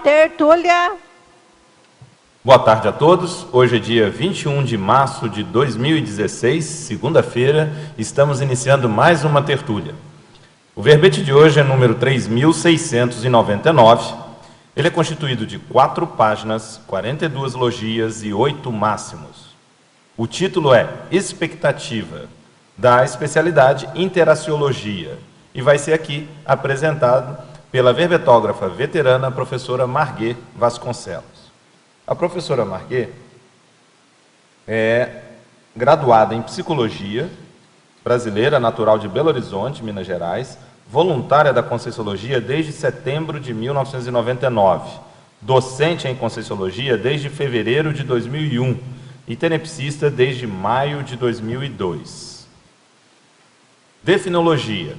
tertúlia. Boa tarde a todos. Hoje é dia 21 de março de 2016, segunda-feira. Estamos iniciando mais uma tertúlia. O verbete de hoje é número 3.699. Ele é constituído de 4 páginas, 42 logias e 8 máximos. O título é Expectativa, da especialidade Interaciologia, e vai ser aqui apresentado pela verbetógrafa veterana, professora Marguê Vasconcelos. A professora Marguê é graduada em Psicologia, brasileira, natural de Belo Horizonte, Minas Gerais, voluntária da Conscienciologia desde setembro de 1999, docente em Conscienciologia desde fevereiro de 2001 e tenepsista desde maio de 2002. Definologia.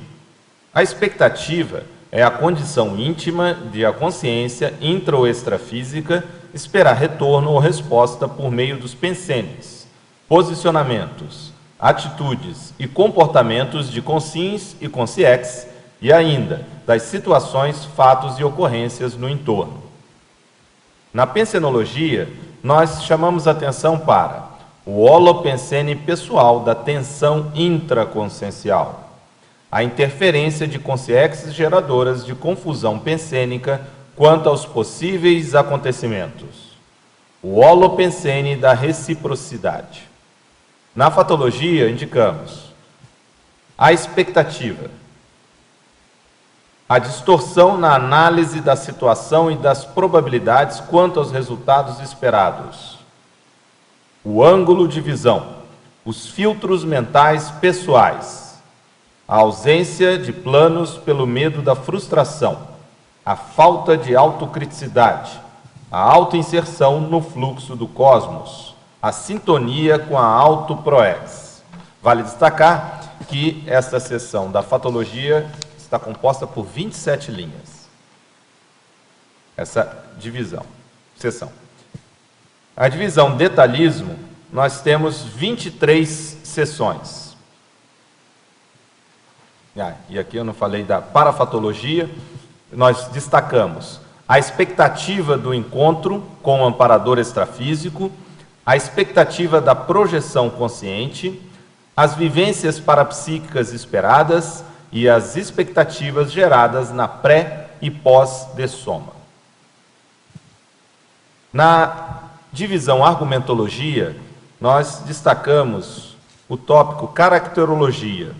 A expectativa é a condição íntima de a consciência intra ou extrafísica esperar retorno ou resposta por meio dos pensênios, posicionamentos, atitudes e comportamentos de consciens e consciex e ainda das situações, fatos e ocorrências no entorno. Na pensenologia, nós chamamos atenção para o holopensene pessoal da tensão intraconsciencial, a interferência de consciexes geradoras de confusão pensênica quanto aos possíveis acontecimentos, o holopensene da reciprocidade. Na fatologia, indicamos a expectativa, a distorção na análise da situação e das probabilidades quanto aos resultados esperados, o ângulo de visão, os filtros mentais pessoais, a ausência de planos pelo medo da frustração, a falta de autocriticidade, a autoinserção no fluxo do cosmos, a sintonia com a autoproex. Vale destacar que esta seção da fatologia está composta por 27 linhas. Essa seção. A divisão detalhismo, nós temos 23 seções. E aqui eu não falei da parafatologia, nós destacamos a expectativa do encontro com o amparador extrafísico, a expectativa da projeção consciente, as vivências parapsíquicas esperadas e as expectativas geradas na pré e pós-dessoma. Na divisão argumentologia, nós destacamos o tópico caracterologia,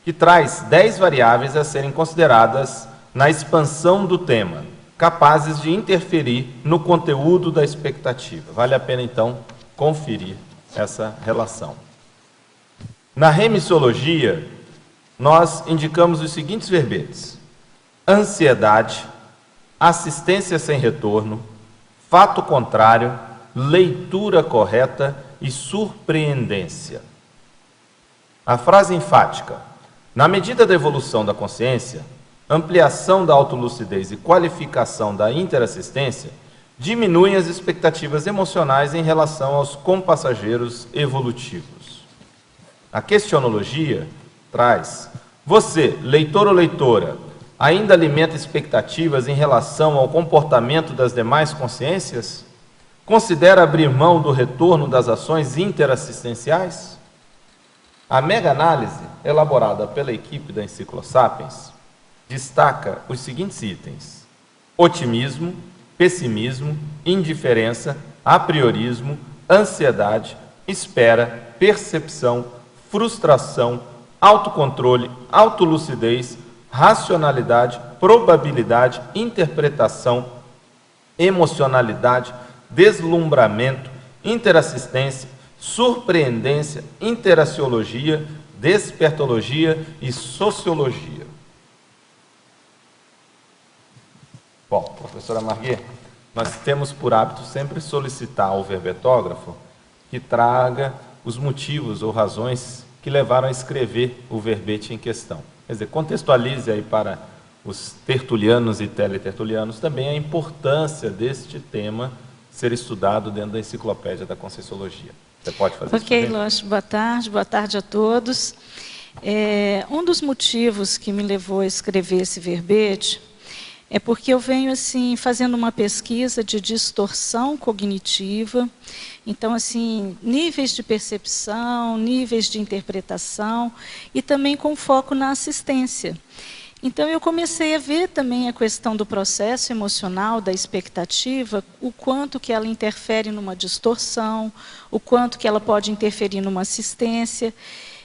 que traz 10 variáveis a serem consideradas na expansão do tema, capazes de interferir no conteúdo da expectativa. Vale a pena, então, conferir essa relação. Na remissiologia, nós indicamos os seguintes verbetes: ansiedade, assistência sem retorno, fato contrário, leitura correta e surpreendência. A frase enfática: na medida da evolução da consciência, ampliação da autolucidez e qualificação da interassistência, diminuem as expectativas emocionais em relação aos compassageiros evolutivos. A questionologia traz: você, leitor ou leitora, ainda alimenta expectativas em relação ao comportamento das demais consciências? Considera abrir mão do retorno das ações interassistenciais? A mega-análise, elaborada pela equipe da Enciclosapiens, destaca os seguintes itens: otimismo, pessimismo, indiferença, apriorismo, ansiedade, espera, percepção, frustração, autocontrole, autolucidez, racionalidade, probabilidade, interpretação, emocionalidade, deslumbramento, interassistência, surpreendência, interaciologia, despertologia e sociologia. Bom, professora Marguê, nós temos por hábito sempre solicitar ao verbetógrafo que traga os motivos ou razões que levaram a escrever o verbete em questão. Quer dizer, contextualize aí para os tertulianos e teletertulianos também a importância deste tema ser estudado dentro da enciclopédia da Conscienciologia. Você pode fazer isso? Ok, lógico. Boa tarde a todos. Um dos motivos que me levou a escrever esse verbete É porque eu venho assim fazendo uma pesquisa de distorção cognitiva. Então, assim, níveis de percepção, níveis de interpretação e também com foco na assistência. Então, eu comecei a ver também a questão do processo emocional, da expectativa, o quanto que ela interfere numa distorção, o quanto que ela pode interferir numa assistência.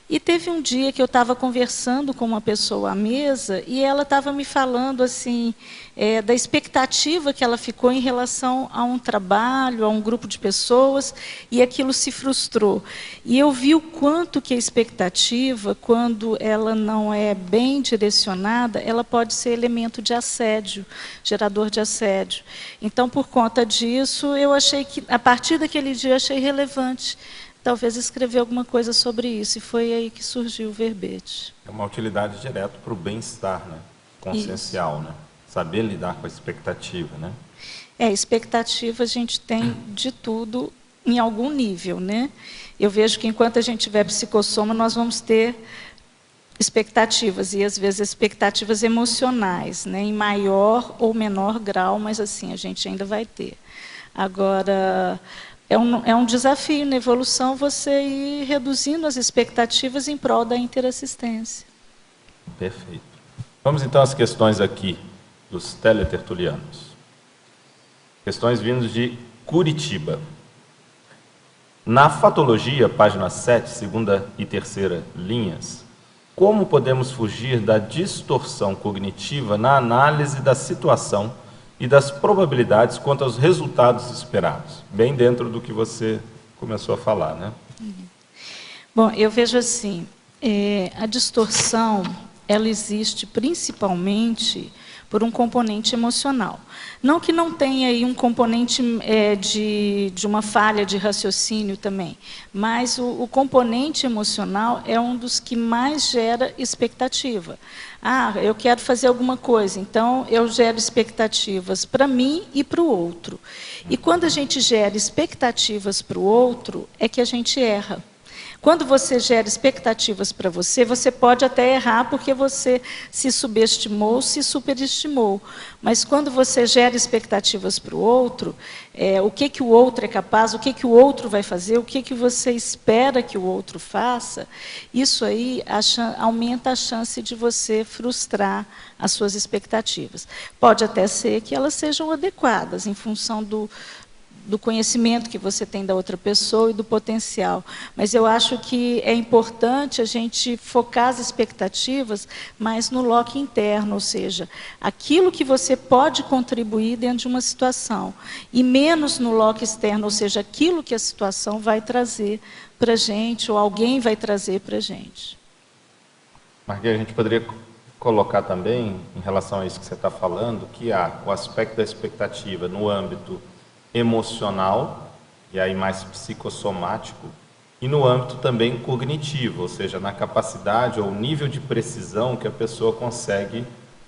E teve um dia que eu estava conversando com uma pessoa à mesa e ela estava me falando assim da expectativa que ela ficou em relação a um trabalho, a um grupo de pessoas, e aquilo se frustrou. E eu vi o quanto que a expectativa, quando ela não é bem direcionada, ela pode ser elemento de assédio, gerador de assédio. Então, por conta disso, eu achei que, a partir daquele dia, achei relevante talvez escrever alguma coisa sobre isso, e foi aí que surgiu o verbete. É uma utilidade direta para o bem-estar, né? Consciencial, né? Saber lidar com a expectativa, né? Expectativa a gente tem de tudo em algum nível, né? Eu vejo que enquanto a gente tiver psicossoma, nós vamos ter expectativas, e às vezes expectativas emocionais, né? Em maior ou menor grau, mas assim, a gente ainda vai ter. Agora, é um desafio na evolução você ir reduzindo as expectativas em prol da interassistência. Perfeito. Vamos então às questões aqui dos teletertulianos. Questões vindas de Curitiba. Na Fatologia, página 7, segunda e terceira linhas, como podemos fugir da distorção cognitiva na análise da situação e das probabilidades quanto aos resultados esperados? Bem dentro do que você começou a falar, né? Bom, eu vejo assim, a distorção, ela existe principalmente por um componente emocional. Não que não tenha aí um componente de uma falha de raciocínio também, mas o componente emocional é um dos que mais gera expectativa. Eu quero fazer alguma coisa, então eu gero expectativas para mim e para o outro. E quando a gente gera expectativas para o outro, é que a gente erra. Quando você gera expectativas para você, você pode até errar porque você se subestimou, se superestimou. Mas quando você gera expectativas para o outro, o que o outro é capaz, o que o outro vai fazer, o que você espera que o outro faça, isso aí aumenta a chance de você frustrar as suas expectativas. Pode até ser que elas sejam adequadas em função do conhecimento que você tem da outra pessoa e do potencial. Mas eu acho que é importante a gente focar as expectativas mais no loco interno, ou seja, aquilo que você pode contribuir dentro de uma situação, e menos no loco externo, ou seja, aquilo que a situação vai trazer para a gente, ou alguém vai trazer para a gente. Marquinhos, a gente poderia colocar também, em relação a isso que você está falando, que há o aspecto da expectativa no âmbito emocional, e aí mais psicossomático, e no âmbito também cognitivo, ou seja, na capacidade ou nível de precisão que a pessoa consegue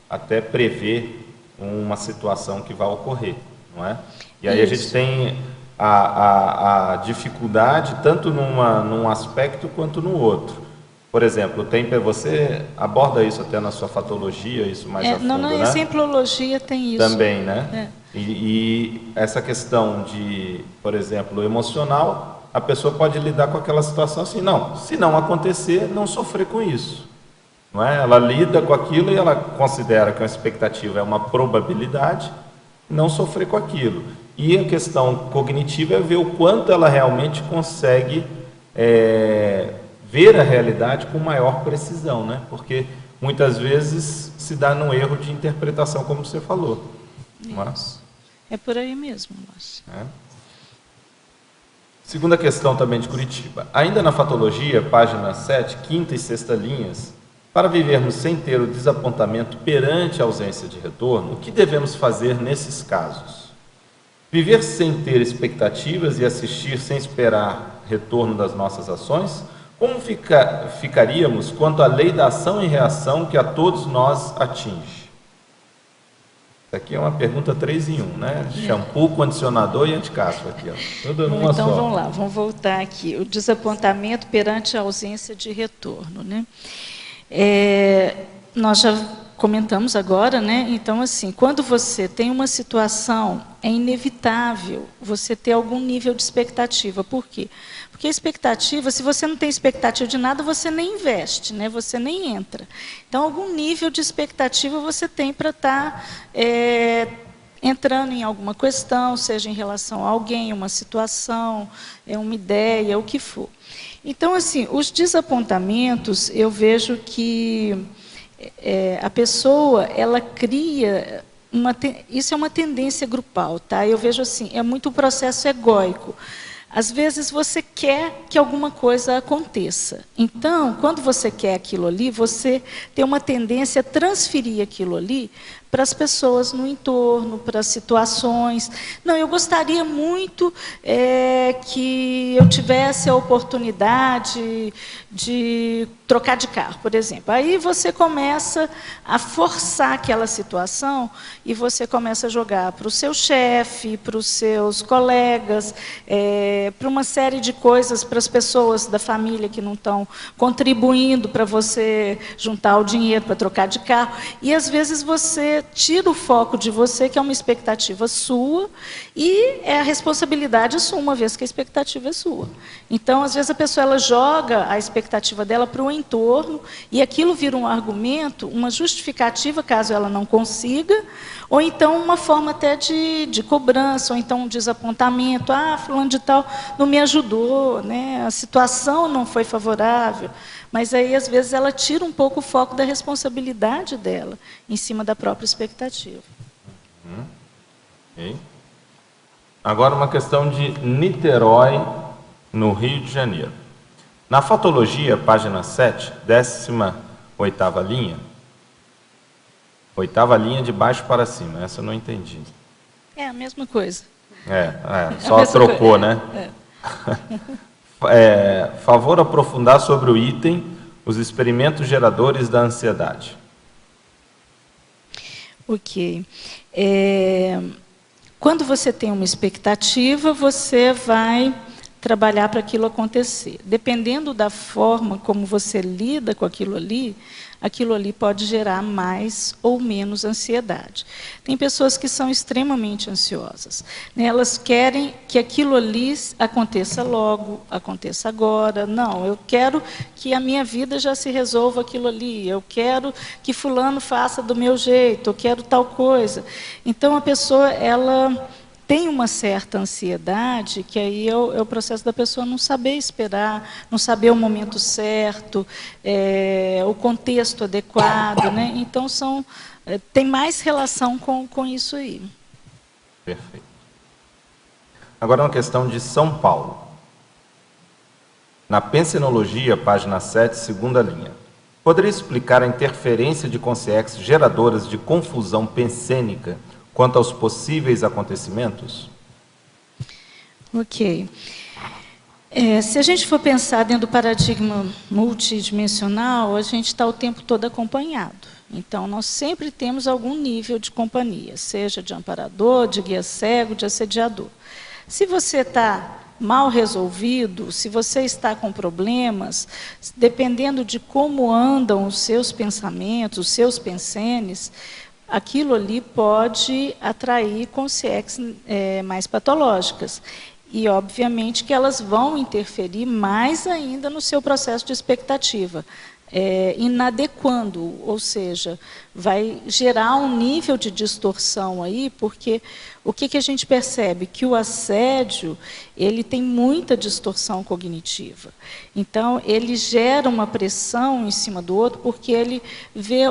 até prever uma situação que vai ocorrer, não é? E aí a gente tem a dificuldade tanto num aspecto quanto no outro. Por exemplo, você aborda isso até na sua fatologia, isso mais a fundo, né? A exemplologia tem isso. Também, né? E essa questão de, por exemplo, emocional, a pessoa pode lidar com aquela situação assim, não, se não acontecer, não sofrer com isso. Não é? Ela lida com aquilo e ela considera que uma expectativa é uma probabilidade, não sofrer com aquilo. E a questão cognitiva é ver o quanto ela realmente consegue ver a realidade com maior precisão, né? Porque muitas vezes se dá num erro de interpretação, como você falou. Mas é por aí mesmo, Lúcio. Segunda questão também de Curitiba. Ainda na Fatologia, página 7, quinta e sexta linhas, para vivermos sem ter o desapontamento perante a ausência de retorno, o que devemos fazer nesses casos? Viver sem ter expectativas e assistir sem esperar retorno das nossas ações? Como ficaríamos quanto à lei da ação e reação que a todos nós atinge? Isso aqui é uma pergunta 3 em 1, né? Shampoo, condicionador e anticaspa aqui, ó. Tudo numa só. Então vamos lá, vamos voltar aqui. O desapontamento perante a ausência de retorno, né? Nós já comentamos agora, né? Então, assim, quando você tem uma situação, é inevitável você ter algum nível de expectativa. Por quê? Porque a expectativa, se você não tem expectativa de nada, você nem investe, né? Você nem entra. Então, algum nível de expectativa você tem para estar entrando em alguma questão, seja em relação a alguém, uma situação, uma ideia, o que for. Então, assim, os desapontamentos, eu vejo que a pessoa, ela cria isso é uma tendência grupal, tá? Eu vejo assim, é muito um processo egóico. Às vezes você quer que alguma coisa aconteça. Então, quando você quer aquilo ali, você tem uma tendência a transferir aquilo ali para as pessoas no entorno, para as situações. Não, eu gostaria muito que eu tivesse a oportunidade de trocar de carro, por exemplo. Aí você começa a forçar aquela situação e você começa a jogar para o seu chefe, para os seus colegas, para uma série de coisas, para as pessoas da família que não estão contribuindo para você juntar o dinheiro para trocar de carro. E, às vezes, você tira o foco de você, que é uma expectativa sua, e é a responsabilidade sua, uma vez que a expectativa é sua. Então, às vezes, a pessoa ela joga a expectativa dela para o entorno, e aquilo vira um argumento, uma justificativa, caso ela não consiga, ou então uma forma até de cobrança, ou então um desapontamento. Ah, fulano de tal não me ajudou, né? A situação não foi favorável. Mas aí, às vezes, ela tira um pouco o foco da responsabilidade dela, em cima da própria expectativa. Okay. Agora uma questão de Niterói, no Rio de Janeiro. Na fotologia, página 7, 18ª linha, 8ª linha de baixo para cima, essa eu não entendi. É a mesma coisa. Só trocou, né? Favor aprofundar sobre o item, os experimentos geradores da ansiedade. Ok. Quando você tem uma expectativa, você vai trabalhar para aquilo acontecer. Dependendo da forma como você lida com aquilo ali pode gerar mais ou menos ansiedade. Tem pessoas que são extremamente ansiosas, né? Elas querem que aquilo ali aconteça logo, aconteça agora. Não, eu quero que a minha vida já se resolva aquilo ali, eu quero que fulano faça do meu jeito, eu quero tal coisa. Então, a pessoa, ela tem uma certa ansiedade, que aí é o processo da pessoa não saber esperar, não saber o momento certo, o contexto adequado, né? Então, tem mais relação com isso aí. Perfeito. Agora uma questão de São Paulo. Na pensenologia, página 7, 2ª linha. Poderia explicar a interferência de consciências geradoras de confusão pensênica quanto aos possíveis acontecimentos? Ok. Se a gente for pensar dentro do paradigma multidimensional, a gente está o tempo todo acompanhado. Então, nós sempre temos algum nível de companhia, seja de amparador, de guia cego, de assediador. Se você está mal resolvido, se você está com problemas, dependendo de como andam os seus pensamentos, os seus pensenes, aquilo ali pode atrair consciências mais patológicas. E, obviamente, que elas vão interferir mais ainda no seu processo de expectativa, inadequando, ou seja, vai gerar um nível de distorção aí, porque o que a gente percebe? Que o assédio, ele tem muita distorção cognitiva. Então, ele gera uma pressão em cima do outro, porque ele vê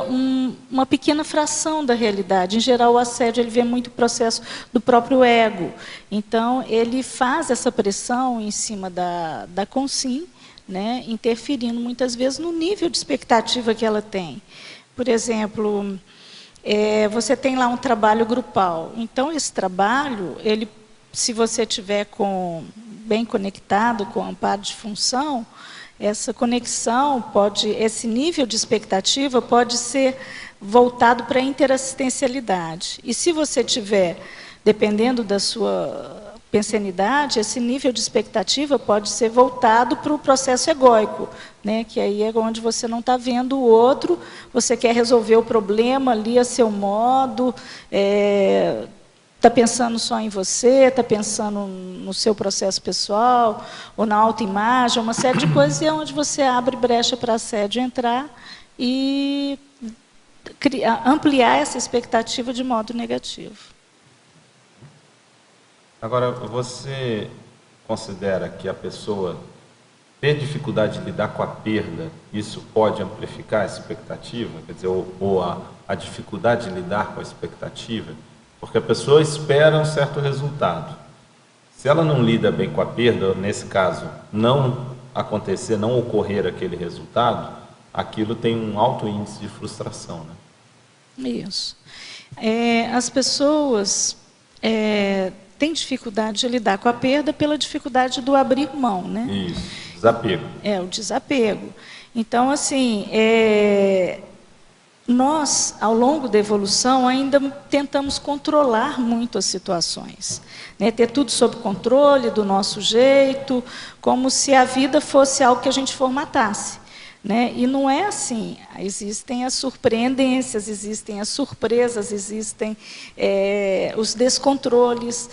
uma pequena fração da realidade. Em geral, o assédio, ele vê muito o processo do próprio ego. Então, ele faz essa pressão em cima da consim, né, interferindo muitas vezes no nível de expectativa que ela tem. Por exemplo, você tem lá um trabalho grupal. Então, esse trabalho, se você estiver bem conectado com o amparo de função, essa conexão esse nível de expectativa pode ser voltado para a interassistencialidade. E se você tiver, dependendo da sua pensenidade, esse nível de expectativa pode ser voltado para o processo egóico, né? Que aí é onde você não está vendo o outro, você quer resolver o problema ali a seu modo, está pensando só em você, está pensando no seu processo pessoal, ou na autoimagem, uma série de coisas, e é onde você abre brecha para assédio entrar e ampliar essa expectativa de modo negativo. Agora, você considera que a pessoa ter dificuldade de lidar com a perda, isso pode amplificar a expectativa? Quer dizer, ou a dificuldade de lidar com a expectativa? Porque a pessoa espera um certo resultado. Se ela não lida bem com a perda, nesse caso, não acontecer, não ocorrer aquele resultado, aquilo tem um alto índice de frustração, né? Isso. As pessoas têm dificuldade de lidar com a perda pela dificuldade do abrir mão, né? Isso, desapego. O desapego. Então, assim, nós, ao longo da evolução, ainda tentamos controlar muito as situações, né? Ter tudo sob controle, do nosso jeito, como se a vida fosse algo que a gente formatasse, né? E não é assim. Existem as surpreendências, existem as surpresas, existem os descontroles,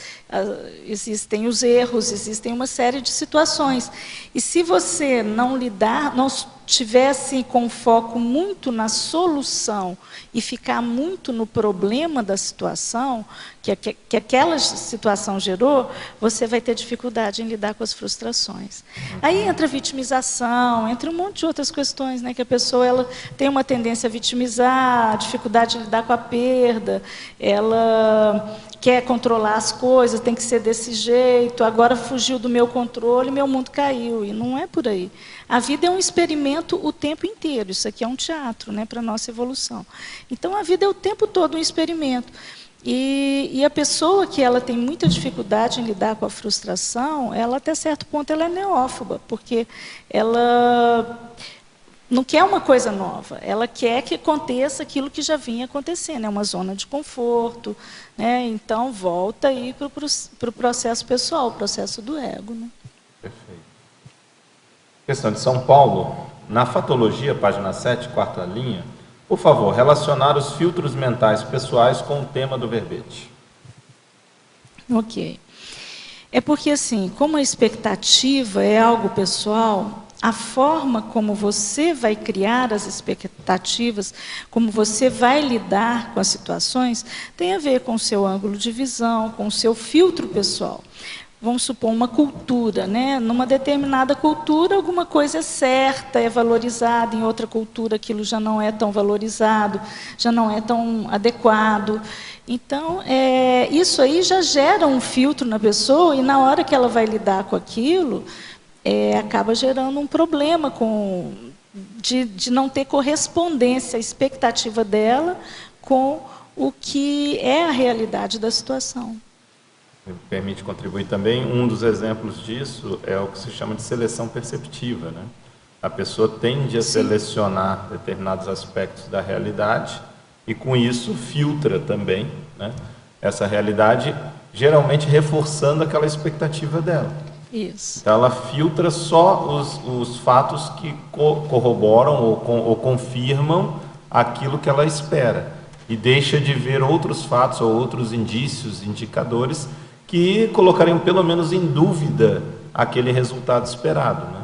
existem os erros, existem uma série de situações. E se você não lidar, não tivesse com foco muito na solução e ficar muito no problema da situação, que aquela situação gerou, você vai ter dificuldade em lidar com as frustrações. Aí entra a vitimização, entra um monte de outras questões, né, que a pessoa ela tem uma tendência a vitimizar, dificuldade de lidar com a perda, ela quer controlar as coisas, tem que ser desse jeito, agora fugiu do meu controle, meu mundo caiu, e não é por aí. A vida é um experimento o tempo inteiro, isso aqui é um teatro, né, para a nossa evolução. Então, a vida é o tempo todo um experimento. E a pessoa que ela tem muita dificuldade em lidar com a frustração, ela, até certo ponto, ela é neófoba, porque ela não quer uma coisa nova, ela quer que aconteça aquilo que já vinha acontecendo, é uma zona de conforto, né? Então volta aí para o processo pessoal, o processo do ego, né? Perfeito. Questão de São Paulo, na Fatologia, página 7, quarta linha, por favor, relacionar os filtros mentais pessoais com o tema do verbete. Ok. É porque, assim, como a expectativa é algo pessoal, a forma como você vai criar as expectativas, como você vai lidar com as situações, tem a ver com o seu ângulo de visão, com o seu filtro pessoal. Vamos supor uma cultura, né? Numa determinada cultura, alguma coisa é certa, é valorizada, em outra cultura aquilo já não é tão valorizado, já não é tão adequado. Então, isso aí já gera um filtro na pessoa, e na hora que ela vai lidar com aquilo, acaba gerando um problema de não ter correspondência à expectativa dela com o que é a realidade da situação. Me permite contribuir também. Um dos exemplos disso é o que se chama de seleção perceptiva, né? A pessoa tende a selecionar determinados aspectos da realidade e, com isso, filtra também, né, essa realidade, geralmente reforçando aquela expectativa dela. Isso. Então, ela filtra só os fatos que corroboram ou confirmam aquilo que ela espera e deixa de ver outros fatos ou outros indícios, indicadores que colocariam pelo menos em dúvida aquele resultado esperado, né?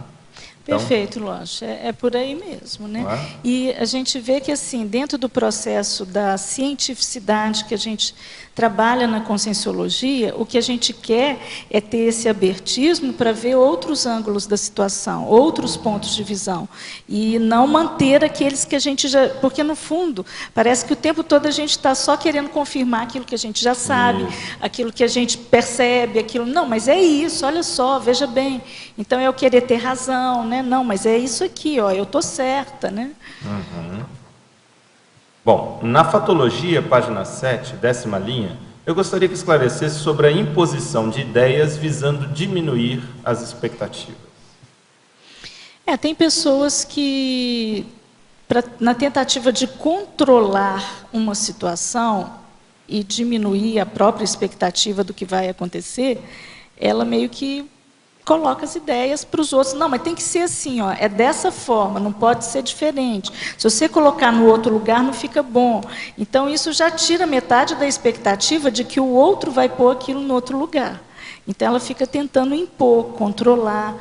Então, perfeito, Lógico, é por aí mesmo, né? E a gente vê que, assim, dentro do processo da cientificidade que a gente trabalha na conscienciologia, o que a gente quer é ter esse abertismo para ver outros ângulos da situação, outros pontos de visão, e não manter aqueles que a gente já... Porque, no fundo, parece que o tempo todo a gente está só querendo confirmar aquilo que a gente já sabe, aquilo que a gente percebe, aquilo... Não, mas é isso, olha só, veja bem. Então, eu querer ter razão, né? Não, mas é isso aqui, ó, eu estou certa, né? Bom, na Fatologia, página 7, 10ª linha, eu gostaria que esclarecesse sobre a imposição de ideias visando diminuir as expectativas. Tem pessoas que, na tentativa de controlar uma situação e diminuir a própria expectativa do que vai acontecer, ela meio que coloca as ideias para os outros. Não, mas tem que ser assim, ó, é dessa forma, não pode ser diferente. Se você colocar no outro lugar, não fica bom. Então, isso já tira metade da expectativa de que o outro vai pôr aquilo no outro lugar. Então, ela fica tentando impor, controlar,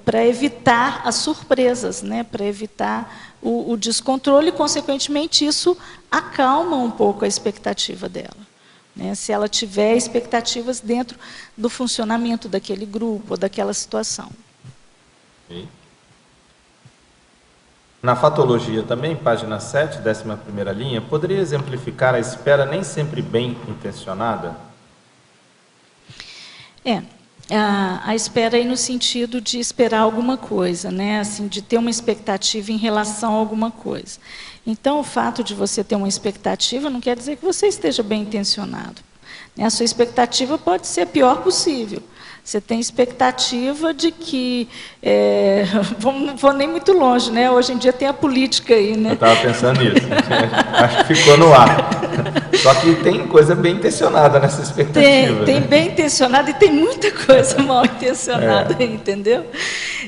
para evitar as surpresas, né? Para evitar o descontrole e, consequentemente, isso acalma um pouco a expectativa dela. Né, se ela tiver expectativas dentro do funcionamento daquele grupo ou daquela situação. Okay. Na fatologia também, página 7, 11ª linha, poderia exemplificar a espera nem sempre bem intencionada? A espera aí no sentido de esperar alguma coisa, né? Assim, de ter uma expectativa em relação a alguma coisa. Então, o fato de você ter uma expectativa não quer dizer que você esteja bem intencionado. A sua expectativa pode ser a pior possível. Você tem expectativa de que... não vou nem muito longe, né? Hoje em dia tem a política aí, né? Eu estava pensando nisso. Acho que ficou no ar. Só que tem coisa bem intencionada nessa expectativa. Tem bem intencionada e tem muita coisa mal intencionada aí, entendeu?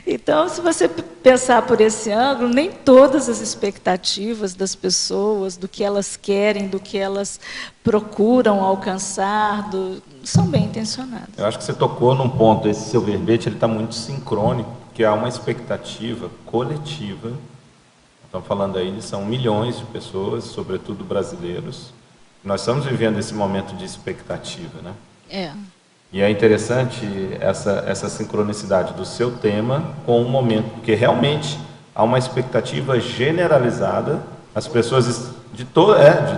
Então, se você pensar por esse ângulo, nem todas as expectativas das pessoas, do que elas querem, do que elas procuram alcançar, são bem intencionadas. Eu acho que você tocou num ponto, esse seu verbete ele está muito sincrônico, que há uma expectativa coletiva. Estamos falando aí, são milhões de pessoas, sobretudo brasileiros. Nós estamos vivendo esse momento de expectativa, né? E é interessante essa sincronicidade do seu tema com o momento, porque realmente há uma expectativa generalizada, as pessoas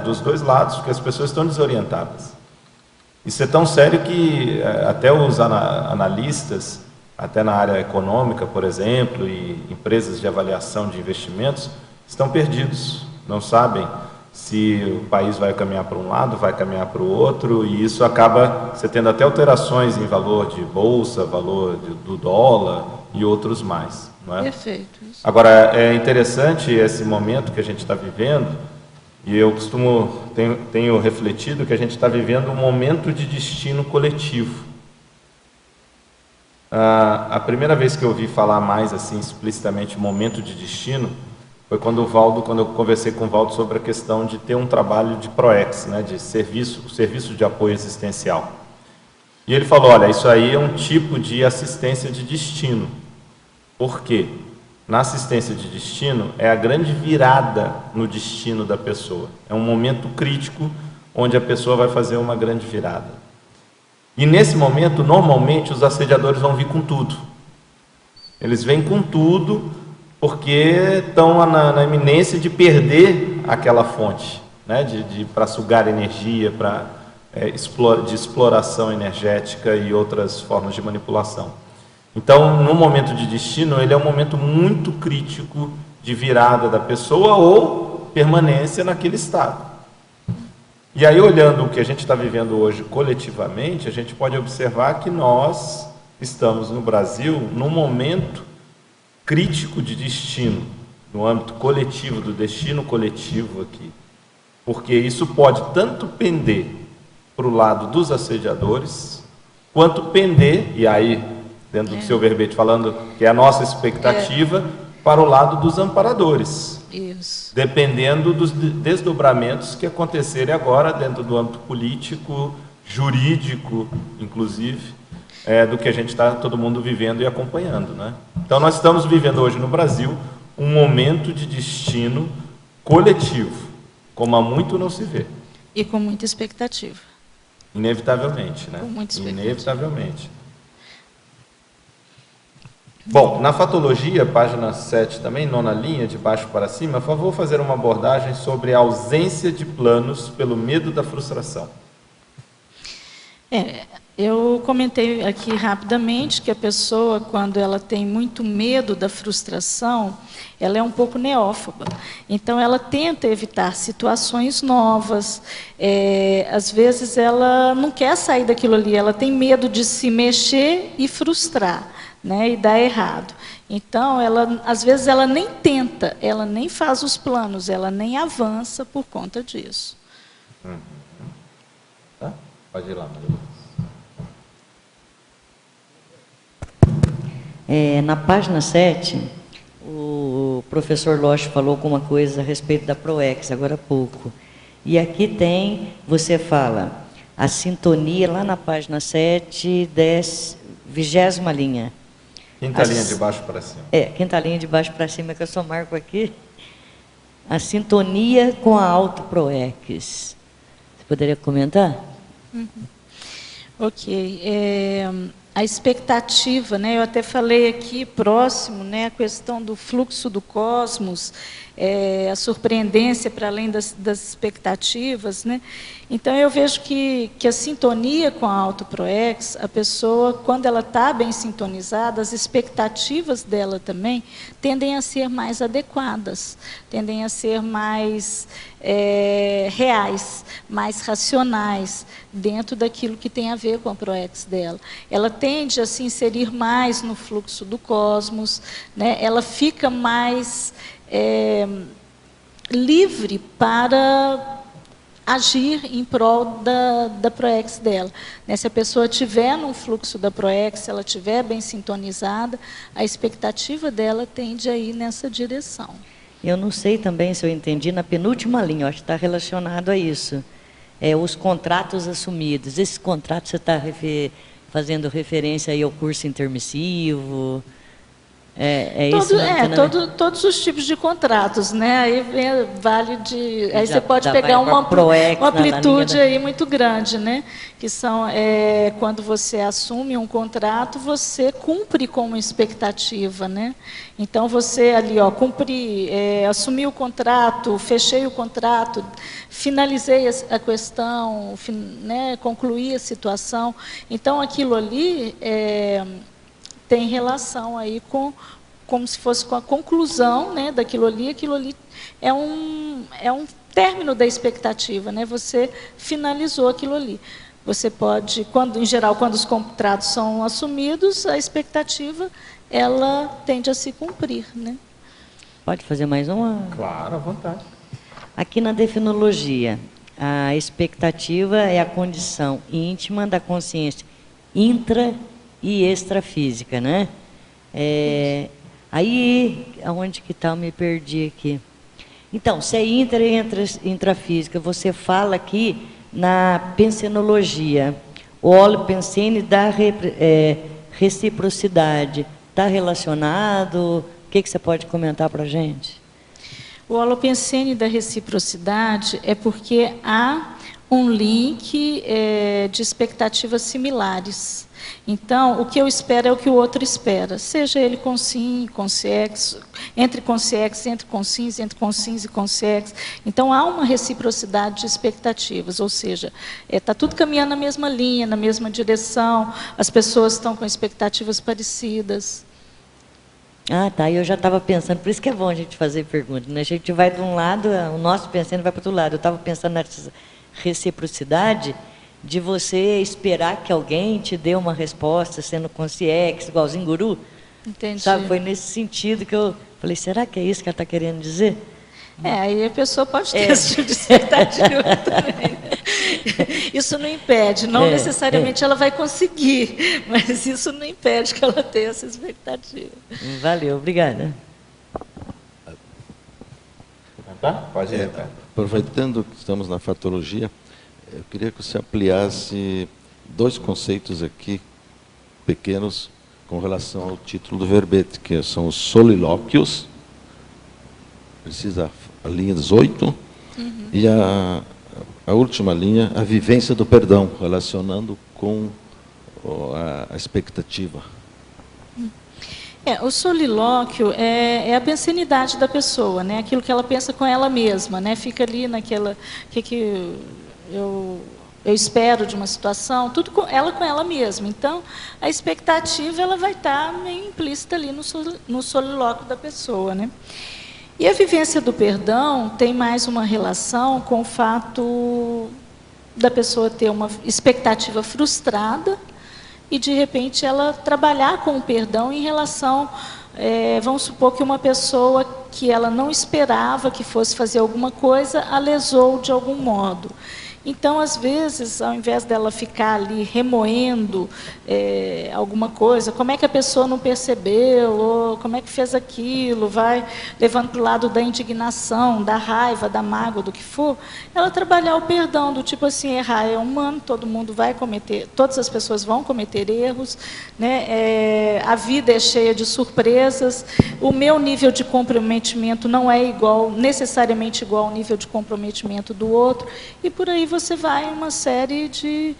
dos dois lados, porque as pessoas estão desorientadas. Isso é tão sério que até os analistas, até na área econômica, por exemplo, e empresas de avaliação de investimentos, estão perdidos, não sabem se o país vai caminhar para um lado, vai caminhar para o outro, e isso acaba você tendo até alterações em valor de bolsa, valor do dólar e outros mais. Não é? Perfeito. Isso. Agora, é interessante esse momento que a gente está vivendo, e eu tenho refletido que a gente está vivendo um momento de destino coletivo. A primeira vez que eu ouvi falar mais assim explicitamente momento de destino foi quando eu conversei com o Valdo sobre a questão de ter um trabalho de PROEX, né, de serviço de apoio existencial. E ele falou, olha, isso aí é um tipo de assistência de destino. Por quê? Na assistência de destino é a grande virada no destino da pessoa. É um momento crítico onde a pessoa vai fazer uma grande virada. E nesse momento, normalmente, os assediadores vão vir com tudo. Eles vêm com tudo porque estão na iminência de perder aquela fonte, né? Para sugar energia, de exploração energética e outras formas de manipulação. Então, no momento de destino, ele é um momento muito crítico de virada da pessoa ou permanência naquele estado. E aí, olhando o que a gente está vivendo hoje coletivamente, a gente pode observar que nós estamos no Brasil num momento crítico de destino, no âmbito coletivo, do destino coletivo aqui. Porque isso pode tanto pender para o lado dos assediadores, quanto pender, e aí, dentro do seu verbete falando que é a nossa expectativa, para o lado dos amparadores. Isso. Dependendo dos desdobramentos que acontecerem agora dentro do âmbito político, jurídico, inclusive, do que a gente está todo mundo vivendo e acompanhando, né? Então nós estamos vivendo hoje no Brasil um momento de destino coletivo, como há muito não se vê. E com muita expectativa. Inevitavelmente, né? Com muita expectativa. Inevitavelmente. Bom, na fatologia, página 7 também, 9ª linha, de baixo para cima, por favor, fazer uma abordagem sobre a ausência de planos pelo medo da frustração. Eu comentei aqui rapidamente que a pessoa, quando ela tem muito medo da frustração, ela é um pouco neófoba. Então, ela tenta evitar situações novas. Às vezes, ela não quer sair daquilo ali, ela tem medo de se mexer e frustrar, né, e dar errado. Então, às vezes, ela nem tenta, ela nem faz os planos, ela nem avança por conta disso. Tá? Pode ir lá, Maria. Na página 7, o professor Loche falou alguma coisa a respeito da PROEX, agora há pouco. E aqui tem, você fala, a sintonia, lá na página 7, 20ª linha. Quinta linha de baixo para cima. Quinta linha de baixo para cima, que eu só marco aqui. A sintonia com a auto-PROEX. Você poderia comentar? Ok. A expectativa, né, eu até falei aqui próximo, né, a questão do fluxo do cosmos, a surpreendência para além das expectativas, né? Então eu vejo que a sintonia com a auto-PROEX, a pessoa, quando ela está bem sintonizada, as expectativas dela também tendem a ser mais adequadas, tendem a ser mais reais, mais racionais, dentro daquilo que tem a ver com a PROEX dela. Ela tende a se inserir mais no fluxo do cosmos, né? Ela fica mais livre para agir em prol da PROEX dela. Né? Se a pessoa estiver no fluxo da PROEX, se ela estiver bem sintonizada, a expectativa dela tende a ir nessa direção. Eu não sei também se eu entendi, na penúltima linha, eu acho que está relacionado a isso. Os contratos assumidos. Esses contratos você está fazendo referência aí ao curso intermissivo? Todos os tipos de contratos, né? Aí vale de. Aí você pode pegar uma amplitude aí muito grande, né? Que são quando você assume um contrato, você cumpre com uma expectativa, né? Então você ali, assumi o contrato, fechei o contrato, finalizei a questão, né? Concluí a situação. Então aquilo ali tem relação aí como se fosse com a conclusão, né, daquilo ali. Aquilo ali é um término da expectativa, né? Você finalizou aquilo ali. Você pode, em geral, quando os contratos são assumidos, a expectativa ela tende a se cumprir, né? Pode fazer mais uma? Claro, à vontade. Aqui na definologia, a expectativa é a condição íntima da consciência intra e extrafísica, né? Aí, aonde que está? Eu me perdi aqui. Então, se é intra e intrafísica, você fala aqui na pensenologia, o holopensene da reciprocidade. Está relacionado? O que você pode comentar para a gente? O holopensene da reciprocidade é porque há um link de expectativas similares. Então, o que eu espero é o que o outro espera, seja ele com sim, com sexo, entre consciex, entre consins, entre consins e consciex. Então, há uma reciprocidade de expectativas, ou seja, está tudo caminhando na mesma linha, na mesma direção, as pessoas estão com expectativas parecidas. Ah, tá, eu já estava pensando, por isso que é bom a gente fazer perguntas, né? A gente vai de um lado, o nosso pensamento vai para o outro lado. Eu estava pensando nessa reciprocidade de você esperar que alguém te dê uma resposta, sendo consciex, igualzinho guru. Entendi. Sabe, foi nesse sentido que eu falei, será que é isso que ela está querendo dizer? Aí a pessoa pode ter esse tipo de expectativa também. Isso não impede, não necessariamente ela vai conseguir, mas isso não impede que ela tenha essa expectativa. Valeu, obrigada. Pode ir. Aproveitando que estamos na fatologia, eu queria que você ampliasse 2 conceitos aqui, pequenos, com relação ao título do verbete, que são os solilóquios, precisa a linha 18, e a última linha, a vivência do perdão, relacionando com a expectativa. O solilóquio é a pensenidade da pessoa, né? Aquilo que ela pensa com ela mesma, né? Fica ali naquela... que eu espero de uma situação, tudo com ela mesma. Então, a expectativa ela vai estar meio implícita ali no solilóquio da pessoa, né? E a vivência do perdão tem mais uma relação com o fato da pessoa ter uma expectativa frustrada e, de repente, ela trabalhar com o perdão em relação... vamos supor que uma pessoa que ela não esperava que fosse fazer alguma coisa, a lesou de algum modo. Então, às vezes, ao invés dela ficar ali remoendo alguma coisa, como é que a pessoa não percebeu, ou como é que fez aquilo, vai levando para o lado da indignação, da raiva, da mágoa, do que for, ela trabalhar o perdão, do tipo assim, errar é humano, todo mundo vai cometer, todas as pessoas vão cometer erros, né? A vida é cheia de surpresas, o meu nível de comprometimento não é igual, necessariamente igual ao nível de comprometimento do outro, e por aí você vai uma série de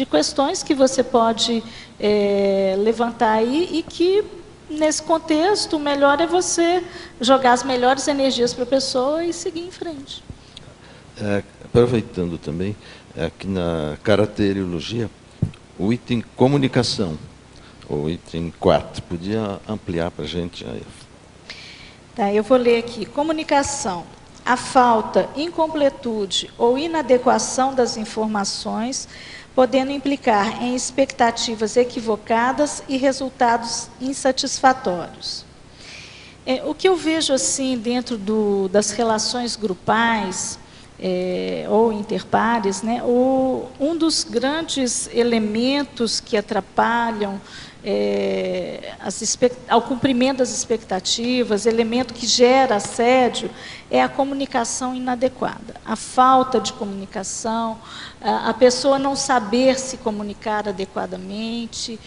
questões que você pode levantar aí e que, nesse contexto, o melhor é você jogar as melhores energias para a pessoa e seguir em frente. Aproveitando também, aqui na caracterologia, o item comunicação, o item 4, podia ampliar para a gente? Tá, eu vou ler aqui. Comunicação. A falta, incompletude ou inadequação das informações, podendo implicar em expectativas equivocadas e resultados insatisfatórios. O que eu vejo assim dentro das relações grupais ou interpares, né, um dos grandes elementos que atrapalham ao cumprimento das expectativas, elemento que gera assédio, é a comunicação inadequada, a falta de comunicação, a pessoa não saber se comunicar adequadamente.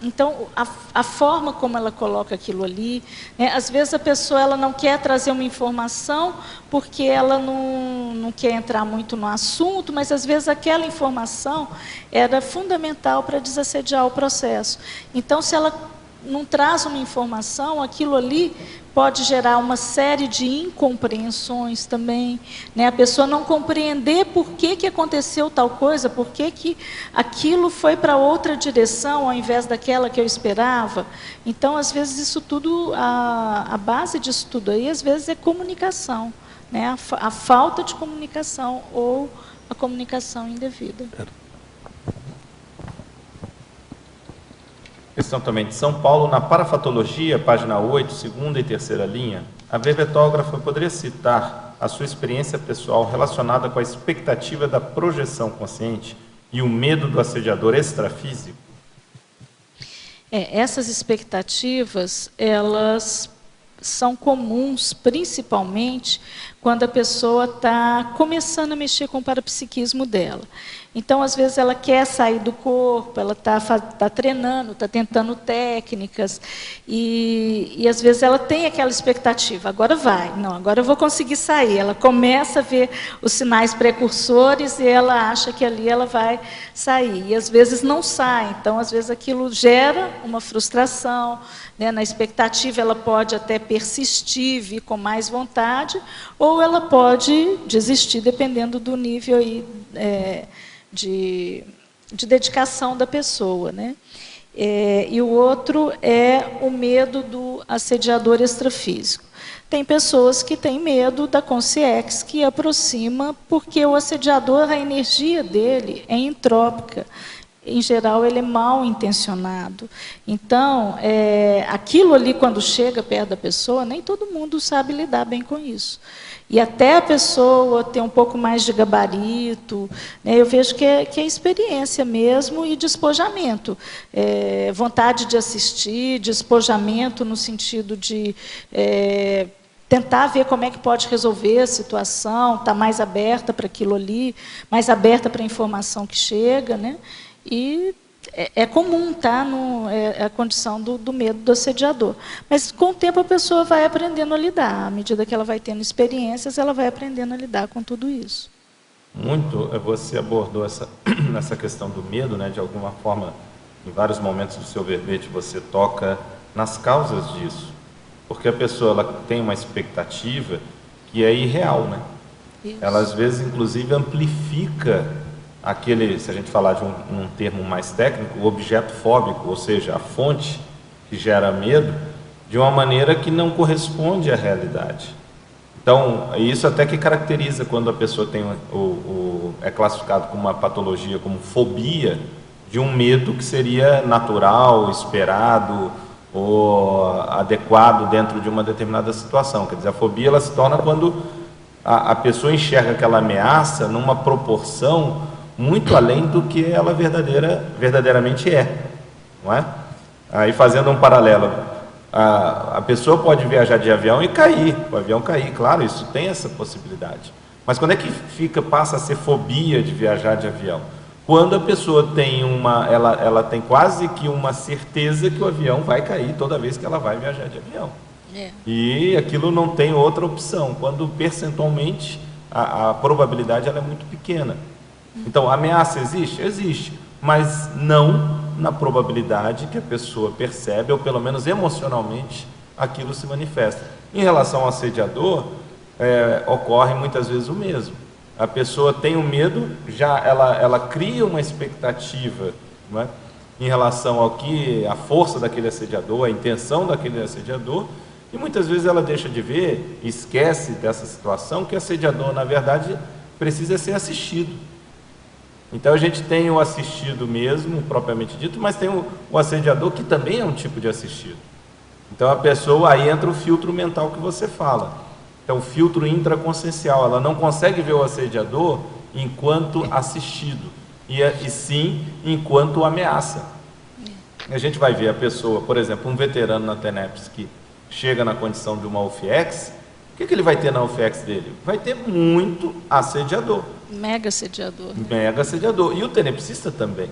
Então, a forma como ela coloca aquilo ali, né, às vezes a pessoa ela não quer trazer uma informação porque ela não quer entrar muito no assunto, mas às vezes aquela informação era fundamental para desassediar o processo. Então, se ela não traz uma informação, aquilo ali pode gerar uma série de incompreensões também, né? A pessoa não compreender por que aconteceu tal coisa, por que aquilo foi para outra direção ao invés daquela que eu esperava. Então, às vezes, isso tudo, a base disso tudo aí, às vezes, é comunicação, né? A falta de comunicação ou a comunicação indevida. Questão também de São Paulo, na parafatologia, página 8, segunda e terceira linha, a verbetógrafa poderia citar a sua experiência pessoal relacionada com a expectativa da projeção consciente e o medo do assediador extrafísico? Essas expectativas, elas são comuns, principalmente quando a pessoa está começando a mexer com o parapsiquismo dela. Então, às vezes, ela quer sair do corpo, ela está treinando, está tentando técnicas, e às vezes ela tem aquela expectativa, agora vai, não, agora eu vou conseguir sair. Ela começa a ver os sinais precursores e ela acha que ali ela vai sair, e às vezes não sai. Então, às vezes, aquilo gera uma frustração, né? Na expectativa ela pode até persistir, vir com mais vontade, ou ela pode desistir, dependendo do nível aí, de dedicação da pessoa, né? E o outro é o medo do assediador extrafísico. Tem pessoas que têm medo da consciência que aproxima, porque o assediador, a energia dele é entrópica. Em geral, ele é mal intencionado. Então, aquilo ali, quando chega perto da pessoa, nem todo mundo sabe lidar bem com isso. E até a pessoa ter um pouco mais de gabarito, né, eu vejo que é experiência mesmo e despojamento. Vontade de assistir, despojamento no sentido de tentar ver como é que pode resolver a situação, estar mais aberta para aquilo ali, mais aberta para a informação que chega, né? E é comum, tá? É a condição do medo do assediador. Mas, com o tempo, a pessoa vai aprendendo a lidar. À medida que ela vai tendo experiências, ela vai aprendendo a lidar com tudo isso. Muito, você abordou essa questão do medo, né? De alguma forma, em vários momentos do seu verbete, você toca nas causas disso. Porque a pessoa ela tem uma expectativa que é irreal, né? Isso. Ela, às vezes, inclusive, amplifica aquele, se a gente falar de um termo mais técnico, o objeto fóbico, ou seja, a fonte que gera medo, de uma maneira que não corresponde à realidade. Então, isso até que caracteriza quando a pessoa tem é classificado como uma patologia, como fobia, de um medo que seria natural, esperado ou adequado dentro de uma determinada situação. Quer dizer, a fobia ela se torna quando a pessoa enxerga aquela ameaça numa proporção muito além do que ela verdadeiramente é, não é? Aí, fazendo um paralelo, a pessoa pode viajar de avião e cair, o avião cair, claro, isso tem essa possibilidade. Mas quando é que passa a ser fobia de viajar de avião? Quando a pessoa tem ela tem quase que uma certeza que o avião vai cair toda vez que ela vai viajar de avião. E aquilo não tem outra opção, quando percentualmente a probabilidade ela é muito pequena. Então, a ameaça existe? Existe, mas não na probabilidade que a pessoa percebe, ou pelo menos emocionalmente, aquilo se manifesta. Em relação ao assediador, ocorre muitas vezes o mesmo. A pessoa tem o medo, já ela cria uma expectativa, não é? Em relação ao que a força daquele assediador, a intenção daquele assediador, e muitas vezes ela deixa de ver, esquece dessa situação, que o assediador, na verdade, precisa ser assistido. Então a gente tem o assistido mesmo, propriamente dito, mas tem o assediador, que também é um tipo de assistido. Então a pessoa, aí entra o filtro mental que você fala. Então o filtro intraconsciencial, ela não consegue ver o assediador enquanto assistido, e sim enquanto ameaça. A gente vai ver a pessoa, por exemplo, um veterano na TENEPS que chega na condição de uma UFIEX, o que ele vai ter na UFIEX dele? Vai ter muito assediador. Mega assediador. Né? Mega assediador. E o tenepsista também.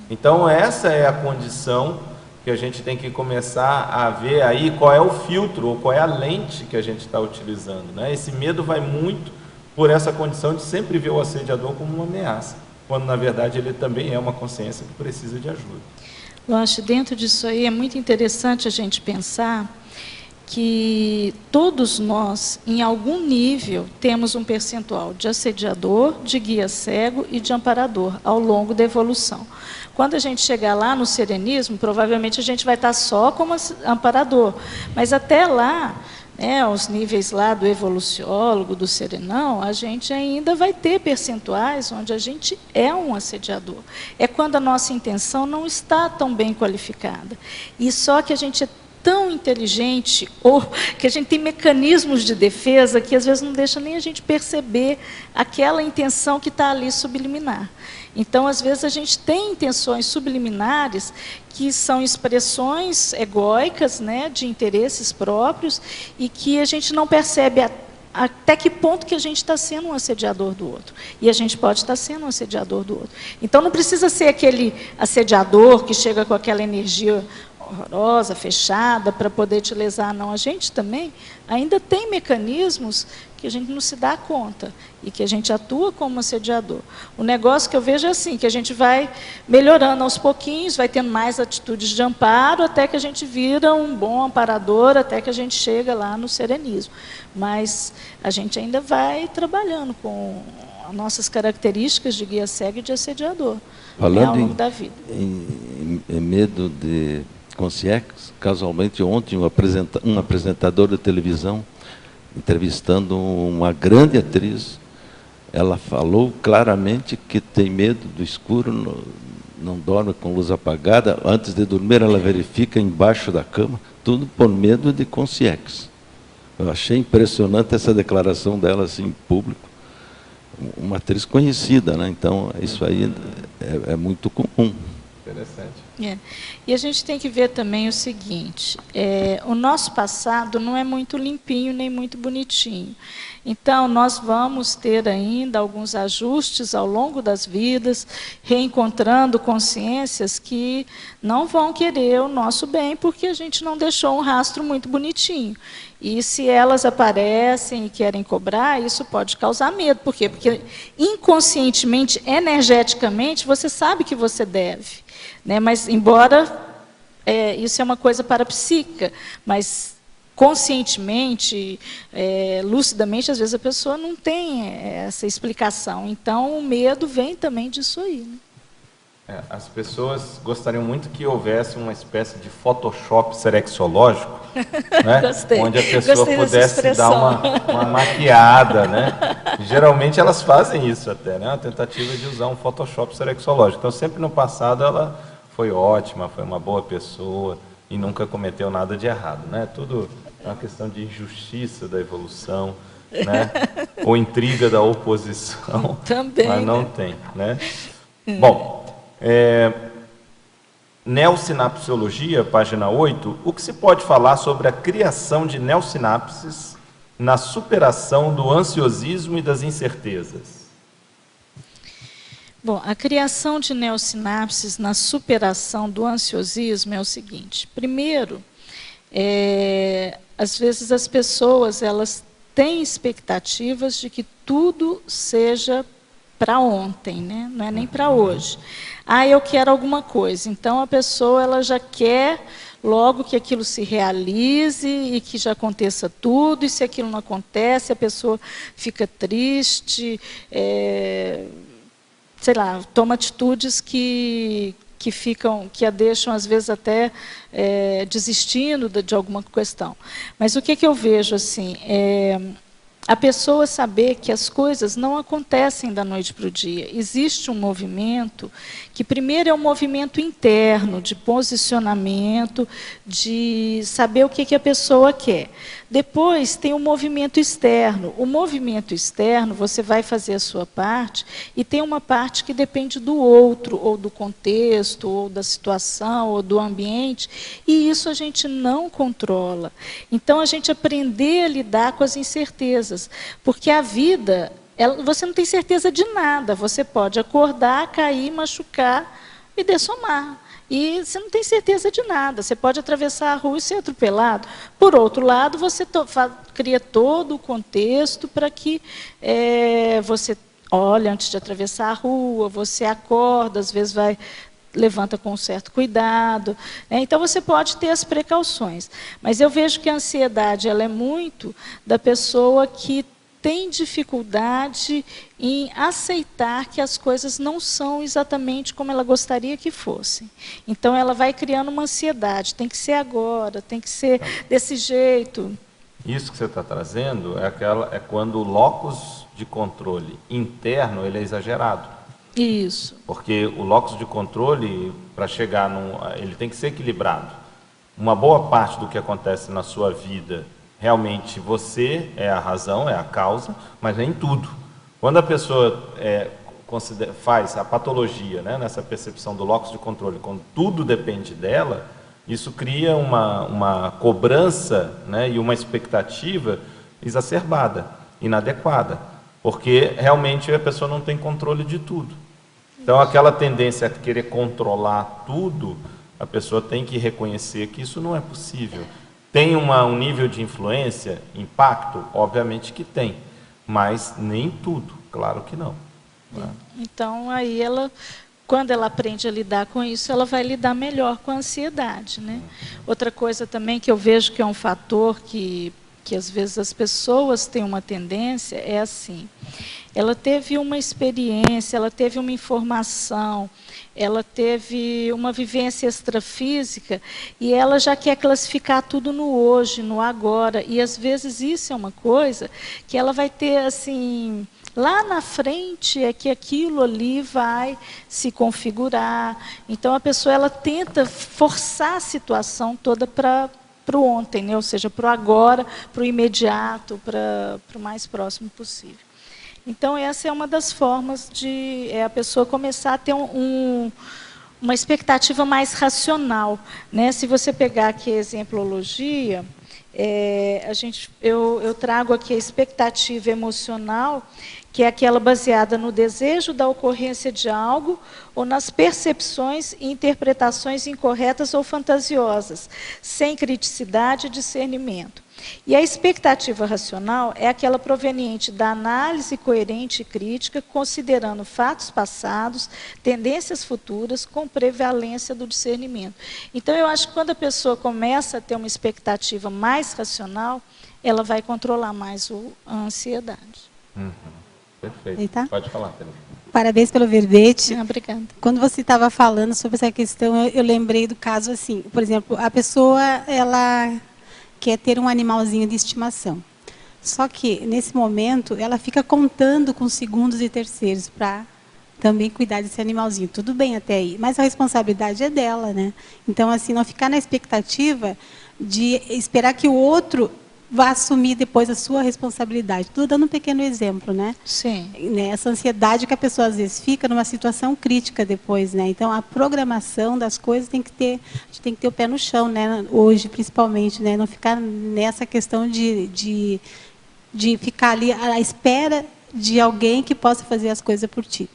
Então essa é a condição que a gente tem que começar a ver aí qual é o filtro, ou qual é a lente que a gente está utilizando, né? Esse medo vai muito por essa condição de sempre ver o assediador como uma ameaça, quando na verdade ele também é uma consciência que precisa de ajuda. Eu acho que dentro disso aí é muito interessante a gente pensar que todos nós, em algum nível, temos um percentual de assediador, de guia cego e de amparador ao longo da evolução. Quando a gente chegar lá no serenismo, provavelmente a gente vai estar só como amparador, mas até lá, né, os níveis lá do evoluciólogo, do serenão, a gente ainda vai ter percentuais onde a gente é um assediador. É quando a nossa intenção não está tão bem qualificada. E só que a gente é tão inteligente, ou que a gente tem mecanismos de defesa que às vezes não deixa nem a gente perceber aquela intenção que está ali subliminar. Então, às vezes, a gente tem intenções subliminares que são expressões egóicas, né, de interesses próprios, e que a gente não percebe até que ponto que a gente está sendo um assediador do outro. E a gente pode estar sendo um assediador do outro. Então, não precisa ser aquele assediador que chega com aquela energia horrorosa, fechada, para poder te lesar, não. A gente também ainda tem mecanismos que a gente não se dá conta e que a gente atua como assediador. O negócio que eu vejo é assim, que a gente vai melhorando aos pouquinhos, vai tendo mais atitudes de amparo, até que a gente vira um bom amparador, até que a gente chega lá no serenismo. Mas a gente ainda vai trabalhando com as nossas características de guia cego e de assediador, falando ao longo da vida. Em medo de consciência, casualmente ontem um apresentador de televisão entrevistando uma grande atriz, ela falou claramente que tem medo do escuro, não dorme com luz apagada, antes de dormir ela verifica embaixo da cama, tudo por medo de consciência. Eu achei impressionante essa declaração dela assim em público, uma atriz conhecida, né? Então isso aí é muito comum. Interessante. E a gente tem que ver também o seguinte, o nosso passado não é muito limpinho, nem muito bonitinho. Então, nós vamos ter ainda alguns ajustes ao longo das vidas, reencontrando consciências que não vão querer o nosso bem, porque a gente não deixou um rastro muito bonitinho. E se elas aparecem e querem cobrar, isso pode causar medo. Por quê? Porque inconscientemente, energeticamente, você sabe que você deve. Né? Mas, embora isso é uma coisa parapsíquica, mas conscientemente, lucidamente, às vezes a pessoa não tem essa explicação. Então, o medo vem também disso aí. Né? As pessoas gostariam muito que houvesse uma espécie de Photoshop serexológico, né? Gostei. Onde a pessoa Gostei pudesse dar uma maquiada, né? Geralmente elas fazem isso até, né? A tentativa de usar um Photoshop serexológico. Então, sempre no passado ela foi ótima, foi uma boa pessoa e nunca cometeu nada de errado, né? Tudo é uma questão de injustiça da evolução, né? Ou intriga da oposição, Também, mas não né? tem, né? Bom, neossinapsiologia, página 8, o que se pode falar sobre a criação de neossinapses na superação do ansiosismo e das incertezas? Bom, a criação de neossinapses na superação do ansiosismo é o seguinte. Primeiro, às vezes as pessoas elas têm expectativas de que tudo seja para ontem, né? Não é nem para hoje. Ah, eu quero alguma coisa. Então a pessoa ela já quer logo que aquilo se realize e que já aconteça tudo. E se aquilo não acontece, a pessoa fica triste, sei lá, toma atitudes que a deixam, às vezes, até desistindo de alguma questão. Mas o que eu vejo, assim, a pessoa saber que as coisas não acontecem da noite para o dia. Existe um movimento que, primeiro, é um movimento interno, de posicionamento, de saber o que a pessoa quer. Depois, tem um movimento externo. O movimento externo, você vai fazer a sua parte, e tem uma parte que depende do outro, ou do contexto, ou da situação, ou do ambiente, e isso a gente não controla. Então, a gente aprender a lidar com as incertezas, porque a vida, você não tem certeza de nada, você pode acordar, cair, machucar e dessomar. E você não tem certeza de nada, você pode atravessar a rua e ser atropelado. Por outro lado, você cria todo o contexto para que você olhe antes de atravessar a rua, você acorda, às vezes levanta com um certo cuidado. Então, você pode ter as precauções. Mas eu vejo que a ansiedade ela é muito da pessoa que tem dificuldade em aceitar que as coisas não são exatamente como ela gostaria que fossem. Então, ela vai criando uma ansiedade. Tem que ser agora, tem que ser desse jeito. Isso que você está trazendo é quando o locus de controle interno ele é exagerado. Isso. Porque o locus de controle, para chegar ele tem que ser equilibrado. Uma boa parte do que acontece na sua vida, realmente você é a razão, é a causa, mas nem tudo. Quando a pessoa faz a patologia, né, nessa percepção do locus de controle, quando tudo depende dela, isso cria uma cobrança, né, e uma expectativa exacerbada, inadequada, porque realmente a pessoa não tem controle de tudo. Então, aquela tendência a querer controlar tudo, a pessoa tem que reconhecer que isso não é possível. Tem um nível de influência, impacto? Obviamente que tem, mas nem tudo, claro que não. Né? Então, aí quando ela aprende a lidar com isso, ela vai lidar melhor com a ansiedade, né? Outra coisa também que eu vejo que é um fator que às vezes as pessoas têm uma tendência, é assim, ela teve uma experiência, ela teve uma informação, ela teve uma vivência extrafísica e ela já quer classificar tudo no hoje, no agora, e às vezes isso é uma coisa que ela vai ter assim, lá na frente é que aquilo ali vai se configurar. Então a pessoa ela tenta forçar a situação toda para o ontem, né? Ou seja, para o agora, para o imediato, para o mais próximo possível. Então, essa é uma das formas de a pessoa começar a ter uma expectativa mais racional, né? Se você pegar aqui a exemplologia, eu trago aqui a expectativa emocional, que é aquela baseada no desejo da ocorrência de algo ou nas percepções e interpretações incorretas ou fantasiosas, sem criticidade e discernimento. E a expectativa racional é aquela proveniente da análise coerente e crítica, considerando fatos passados, tendências futuras, com prevalência do discernimento. Então, eu acho que quando a pessoa começa a ter uma expectativa mais racional, ela vai controlar mais a ansiedade. Perfeito. Eita. Pode falar, Teresa. Parabéns pelo verbete. Obrigada. Quando você estava falando sobre essa questão, eu lembrei do caso assim, por exemplo, a pessoa ela quer ter um animalzinho de estimação. Só que, nesse momento, ela fica contando com segundos e terceiros para também cuidar desse animalzinho. Tudo bem até aí, mas a responsabilidade é dela, né? Então, assim, não ficar na expectativa de esperar que o outro vai assumir depois a sua responsabilidade. Estou dando um pequeno exemplo, né? Sim. Né, essa ansiedade que a pessoa às vezes fica numa situação crítica depois, né? Então a programação das coisas a gente tem que ter o pé no chão, né? Hoje principalmente, né? Não ficar nessa questão de ficar ali à espera de alguém que possa fazer as coisas por ti.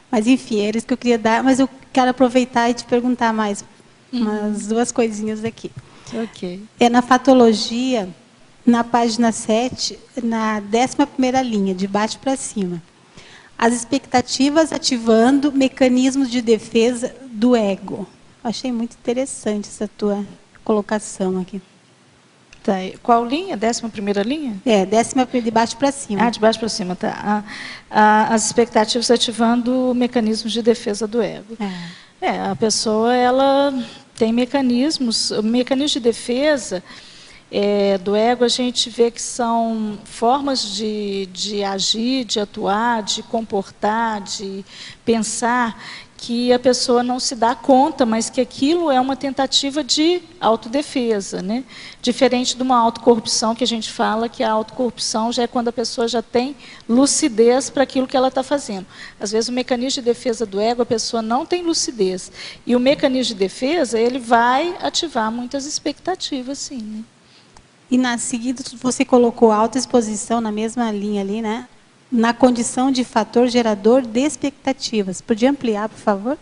Mas enfim, era isso que eu queria dar, mas eu quero aproveitar e te perguntar mais umas duas coisinhas aqui. Ok. Na fatologia, na página 7, na 11ª linha, de baixo para cima. As expectativas ativando mecanismos de defesa do ego. Achei muito interessante essa tua colocação aqui. Tá. Qual linha? 11ª linha? 11ª, de baixo para cima. De baixo para cima, tá. As expectativas ativando mecanismos de defesa do ego. A pessoa, ela tem mecanismos. O mecanismo de defesa do ego, a gente vê que são formas de agir, de atuar, de comportar, de pensar, que a pessoa não se dá conta, mas que aquilo é uma tentativa de autodefesa, né? Diferente de uma autocorrupção, que a gente fala que a autocorrupção já é quando a pessoa já tem lucidez para aquilo que ela está fazendo. Às vezes, o mecanismo de defesa do ego, a pessoa não tem lucidez. E o mecanismo de defesa, ele vai ativar muitas expectativas, sim, né? E na seguida, você colocou autoexposição na mesma linha ali, né? Na condição de fator gerador de expectativas. Podia ampliar, por favor?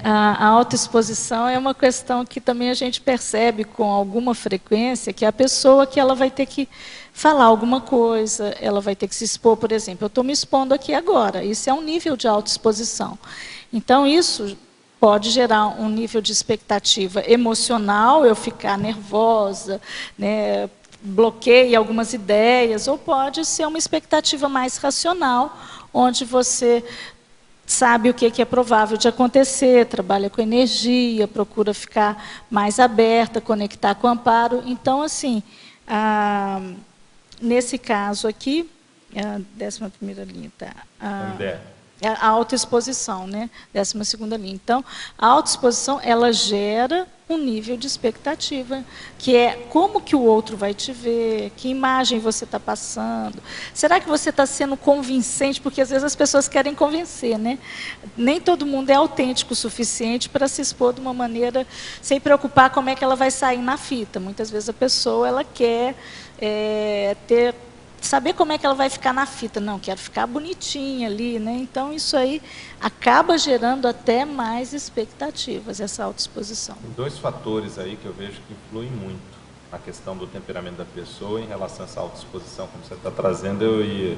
A autoexposição é uma questão que também a gente percebe com alguma frequência, que é a pessoa que ela vai ter que falar alguma coisa, ela vai ter que se expor, por exemplo. Eu estou me expondo aqui agora, isso é um nível de autoexposição. Então, isso pode gerar um nível de expectativa emocional, eu ficar nervosa, né, bloqueia algumas ideias, ou pode ser uma expectativa mais racional, onde você sabe o que é provável de acontecer, trabalha com energia, procura ficar mais aberta, conectar com o amparo. Então, assim, nesse caso aqui, a 11ª linha, tá? A autoexposição, né? 12ª linha. Então, a autoexposição, ela gera um nível de expectativa, que é como que o outro vai te ver, que imagem você está passando. Será que você está sendo convincente? Porque, às vezes, as pessoas querem convencer, né? Nem todo mundo é autêntico o suficiente para se expor de uma maneira, sem preocupar como é que ela vai sair na fita. Muitas vezes, a pessoa ela quer saber como é que ela vai ficar na fita. Não, quero ficar bonitinha ali, né? Então, isso aí acaba gerando até mais expectativas, essa autoexposição. Tem dois fatores aí que eu vejo que influem muito na questão do temperamento da pessoa em relação a essa autoexposição, como você está trazendo, e,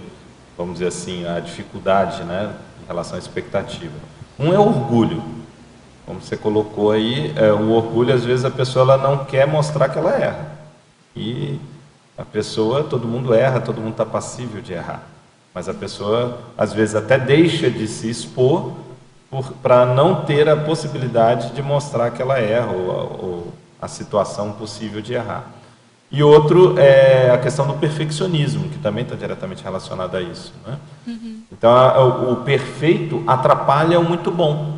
vamos dizer assim, a dificuldade, né, em relação à expectativa. Um é o orgulho. Como você colocou aí, o orgulho, às vezes, a pessoa ela não quer mostrar que ela erra. E a pessoa, todo mundo erra, todo mundo está passível de errar. Mas a pessoa, às vezes, até deixa de se expor para não ter a possibilidade de mostrar que ela erra, ou a situação possível de errar. E outro é a questão do perfeccionismo, que também está diretamente relacionado a isso, né? Então, o perfeito atrapalha o muito bom.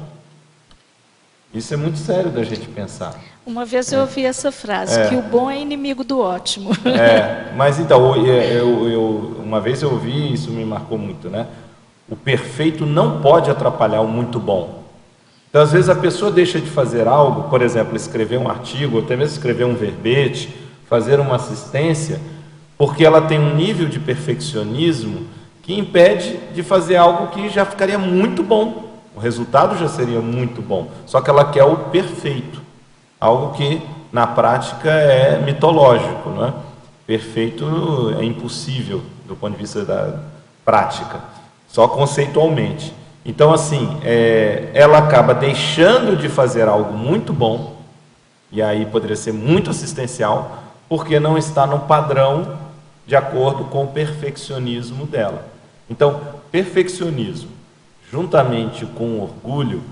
Isso é muito sério da gente pensar. Uma vez eu ouvi essa frase, que o bom é inimigo do ótimo. Mas então, uma vez eu ouvi, isso me marcou muito, né? O perfeito não pode atrapalhar o muito bom. Então, às vezes, a pessoa deixa de fazer algo, por exemplo, escrever um artigo, ou até mesmo escrever um verbete, fazer uma assistência, porque ela tem um nível de perfeccionismo que impede de fazer algo que já ficaria muito bom. O resultado já seria muito bom, só que ela quer o perfeito, algo que na prática é mitológico, não é? Perfeito é impossível do ponto de vista da prática, só conceitualmente. Então, assim, ela acaba deixando de fazer algo muito bom, e aí poderia ser muito assistencial, porque não está no padrão de acordo com o perfeccionismo dela. Então, perfeccionismo juntamente com orgulho,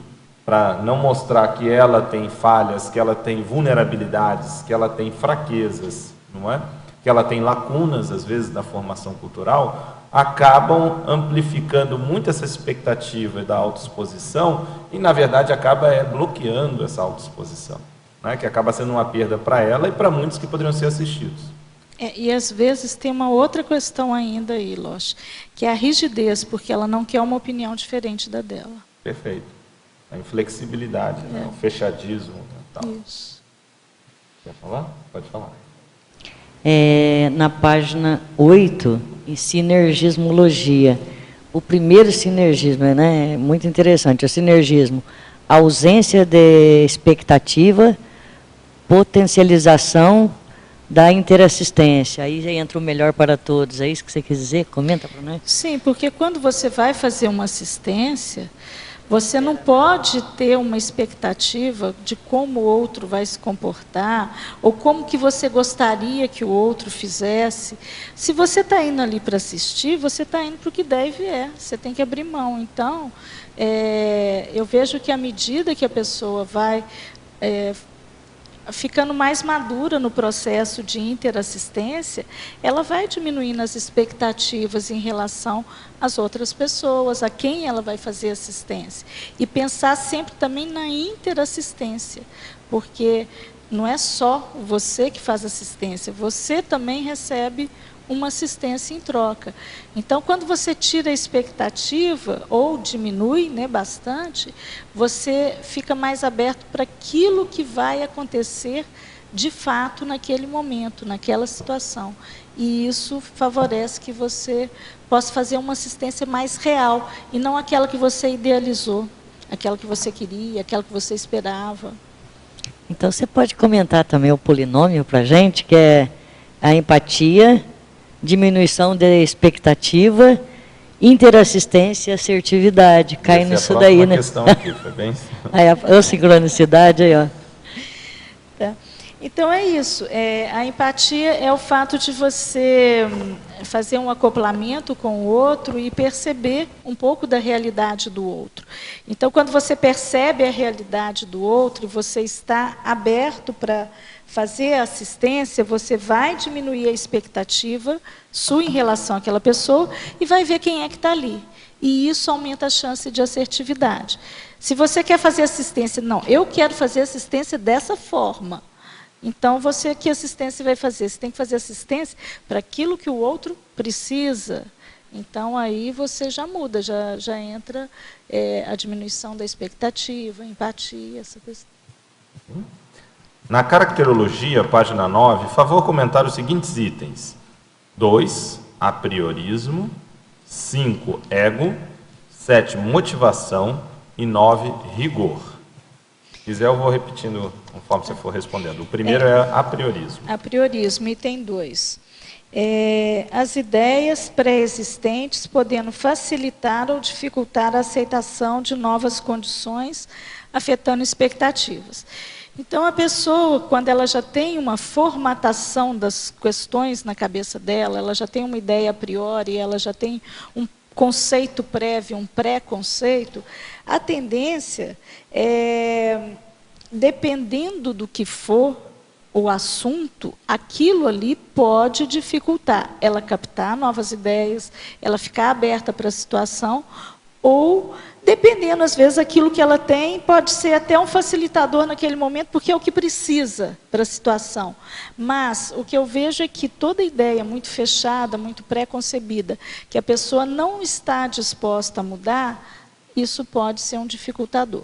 para não mostrar que ela tem falhas, que ela tem vulnerabilidades, que ela tem fraquezas, não é? Que ela tem lacunas, às vezes, na formação cultural, acabam amplificando muito essa expectativa da autoexposição e, na verdade, acaba bloqueando essa autoexposição, né? Que acaba sendo uma perda para ela e para muitos que poderiam ser assistidos. E às vezes tem uma outra questão ainda aí, Loche, que é a rigidez, porque ela não quer uma opinião diferente da dela. Perfeito. A inflexibilidade, né? O fechadismo. Né? Tal. Isso. Quer falar? Pode falar. Na página 8, em sinergismologia. O primeiro sinergismo, né? É muito interessante, o sinergismo. Ausência de expectativa, potencialização da interassistência. Aí entra o melhor para todos. É isso que você quis dizer? Comenta para nós. Sim, porque quando você vai fazer uma assistência, você não pode ter uma expectativa de como o outro vai se comportar, ou como que você gostaria que o outro fizesse. Se você está indo ali para assistir, você está indo para o que deve você tem que abrir mão. Então, eu vejo que à medida que a pessoa vai ficando mais madura no processo de interassistência, ela vai diminuindo as expectativas em relação às outras pessoas, a quem ela vai fazer assistência. E pensar sempre também na interassistência, porque não é só você que faz assistência, você também recebe uma assistência em troca. Então, quando você tira a expectativa, ou diminui, né, bastante, você fica mais aberto para aquilo que vai acontecer de fato naquele momento, naquela situação. E isso favorece que você possa fazer uma assistência mais real, e não aquela que você idealizou, aquela que você queria, aquela que você esperava. Então, você pode comentar também o polinômio para a gente, que é a empatia, diminuição da expectativa, interassistência e assertividade. Cai nisso daí, né? Questão aqui, foi bem... Aí a sincronicidade aí, ó. Tá. Então é isso. A empatia é o fato de você fazer um acoplamento com o outro e perceber um pouco da realidade do outro. Então, quando você percebe a realidade do outro e você está aberto para fazer a assistência, você vai diminuir a expectativa sua em relação àquela pessoa e vai ver quem é que está ali. E isso aumenta a chance de assertividade. Se você quer fazer assistência, não, eu quero fazer assistência dessa forma. Então, que assistência vai fazer? Você tem que fazer assistência para aquilo que o outro precisa. Então, aí você já muda, já entra a diminuição da expectativa, a empatia, essa questão. Na caracterologia, página 9, favor comentar os seguintes itens. 2, apriorismo. 5, ego. 7, motivação. E 9, rigor. Se quiser, eu vou repetindo conforme você for respondendo. O primeiro é apriorismo. Apriorismo, item 2. As ideias pré-existentes podendo facilitar ou dificultar a aceitação de novas condições, afetando expectativas. Então, a pessoa, quando ela já tem uma formatação das questões na cabeça dela, ela já tem uma ideia a priori, ela já tem um conceito prévio, um pré-conceito, a tendência dependendo do que for o assunto, aquilo ali pode dificultar ela captar novas ideias, ela ficar aberta para a situação, ou, dependendo, às vezes, aquilo que ela tem, pode ser até um facilitador naquele momento, porque é o que precisa para a situação. Mas o que eu vejo é que toda ideia muito fechada, muito pré-concebida, que a pessoa não está disposta a mudar, isso pode ser um dificultador.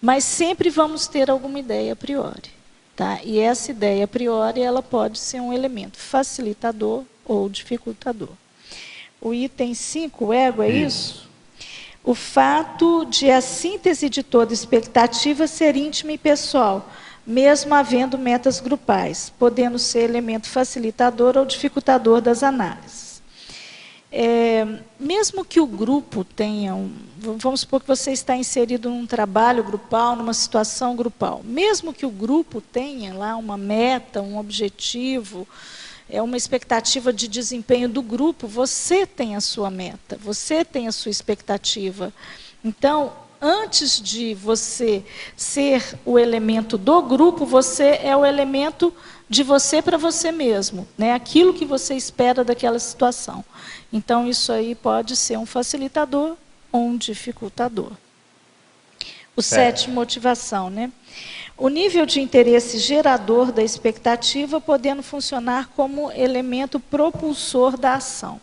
Mas sempre vamos ter alguma ideia a priori. Tá? E essa ideia a priori, ela pode ser um elemento facilitador ou dificultador. O item 5, o ego, é isso? O fato de a síntese de toda expectativa ser íntima e pessoal, mesmo havendo metas grupais, podendo ser elemento facilitador ou dificultador das análises. Mesmo que o grupo tenha, vamos supor que você está inserido num trabalho grupal, numa situação grupal, mesmo que o grupo tenha lá uma meta, um objetivo, uma expectativa de desempenho do grupo, você tem a sua meta, você tem a sua expectativa. Então, antes de você ser o elemento do grupo, você é o elemento de você para você mesmo, né? Aquilo que você espera daquela situação. Então, isso aí pode ser um facilitador ou um dificultador. O 7, motivação, né? O nível de interesse gerador da expectativa podendo funcionar como elemento propulsor da ação.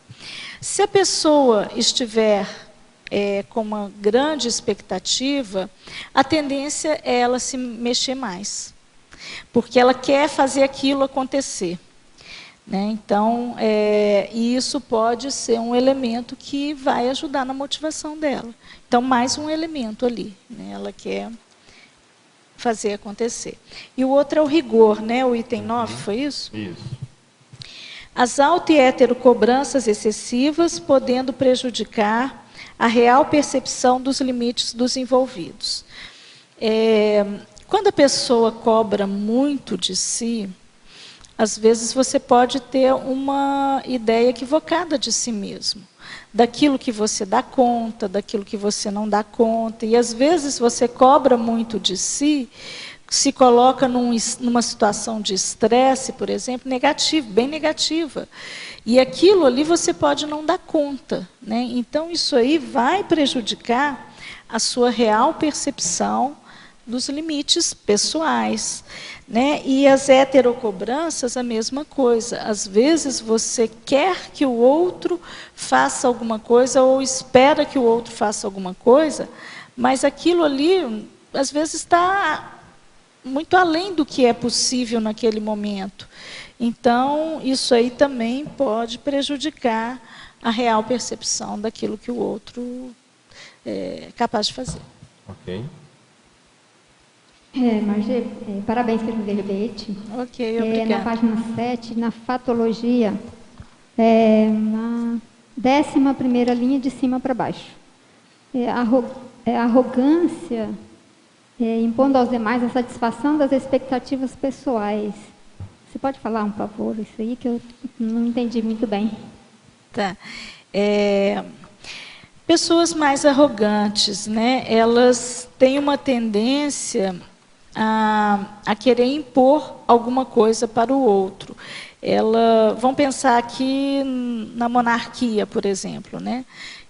Se a pessoa estiver com uma grande expectativa, a tendência é ela se mexer mais, porque ela quer fazer aquilo acontecer. Né? Então, e isso pode ser um elemento que vai ajudar na motivação dela. Então, mais um elemento ali, né? Ela quer fazer acontecer. E o outro é o rigor, né? O item 9, foi isso? Isso. As auto- e heterocobranças excessivas podendo prejudicar a real percepção dos limites dos envolvidos. Quando a pessoa cobra muito de si, às vezes você pode ter uma ideia equivocada de si mesmo, daquilo que você dá conta, daquilo que você não dá conta, e às vezes você cobra muito de si, se coloca numa situação de estresse, por exemplo, negativo, bem negativa, e aquilo ali você pode não dar conta, né? Então isso aí vai prejudicar a sua real percepção dos limites pessoais, né? E as heterocobranças, a mesma coisa. Às vezes você quer que o outro faça alguma coisa ou espera que o outro faça alguma coisa, mas aquilo ali, às vezes, está muito além do que é possível naquele momento. Então, isso aí também pode prejudicar a real percepção daquilo que o outro é capaz de fazer. Ok. Margê, parabéns pelo verbete. Ok, obrigada. Na página 7, na fatologia, na 11ª linha de cima para baixo. Arrogância, impondo aos demais a satisfação das expectativas pessoais. Você pode falar, por favor, isso aí que eu não entendi muito bem. Tá. Pessoas mais arrogantes, né? Elas têm uma tendência a querer impor alguma coisa para o outro. Vão pensar aqui na monarquia, por exemplo, né?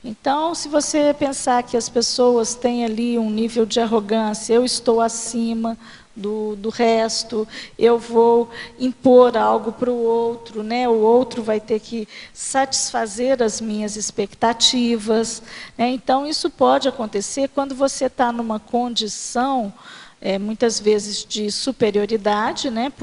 Então, se você pensar que as pessoas têm ali um nível de arrogância, eu estou acima do resto, eu vou impor algo para o outro, né? O outro vai ter que satisfazer as minhas expectativas, né? Então, isso pode acontecer quando você está numa condição, muitas vezes de superioridade, né?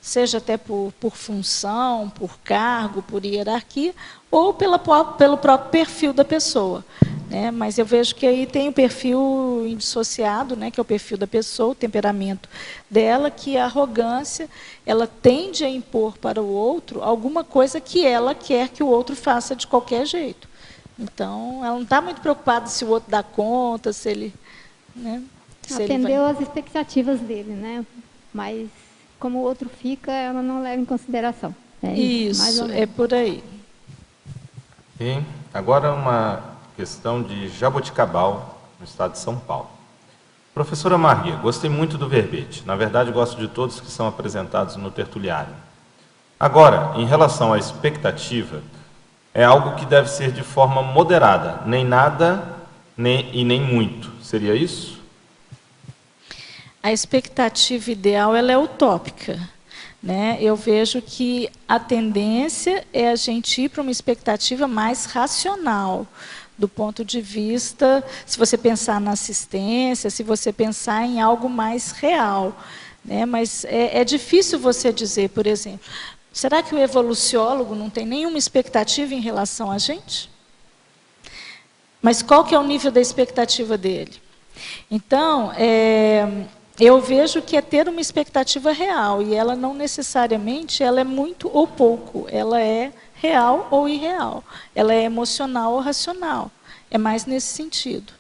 Seja até por função, por cargo, por hierarquia, ou pelo próprio perfil da pessoa. Né? Mas eu vejo que aí tem o perfil indissociado, né? Que é o perfil da pessoa, o temperamento dela, que a arrogância, ela tende a impor para o outro alguma coisa que ela quer que o outro faça de qualquer jeito. Então, ela não está muito preocupada se o outro dá conta, se ele... Né? Atendeu às expectativas dele, né? Mas como o outro fica, ela não leva em consideração. Isso, é por aí. E agora uma questão de Jaboticabal, no estado de São Paulo. Professora Maria, gostei muito do verbete. Na verdade, gosto de todos que são apresentados no tertuliário. Agora, em relação à expectativa, é algo que deve ser de forma moderada, nem nada e nem muito. Seria isso? A expectativa ideal ela é utópica. Né? Eu vejo que a tendência é a gente ir para uma expectativa mais racional, do ponto de vista, se você pensar na assistência, se você pensar em algo mais real. Né? Mas é difícil você dizer, por exemplo, será que o evoluciólogo não tem nenhuma expectativa em relação a gente? Mas qual que é o nível da expectativa dele? Então, eu vejo que é ter uma expectativa real, e ela não necessariamente ela é muito ou pouco, ela é real ou irreal, ela é emocional ou racional, é mais nesse sentido.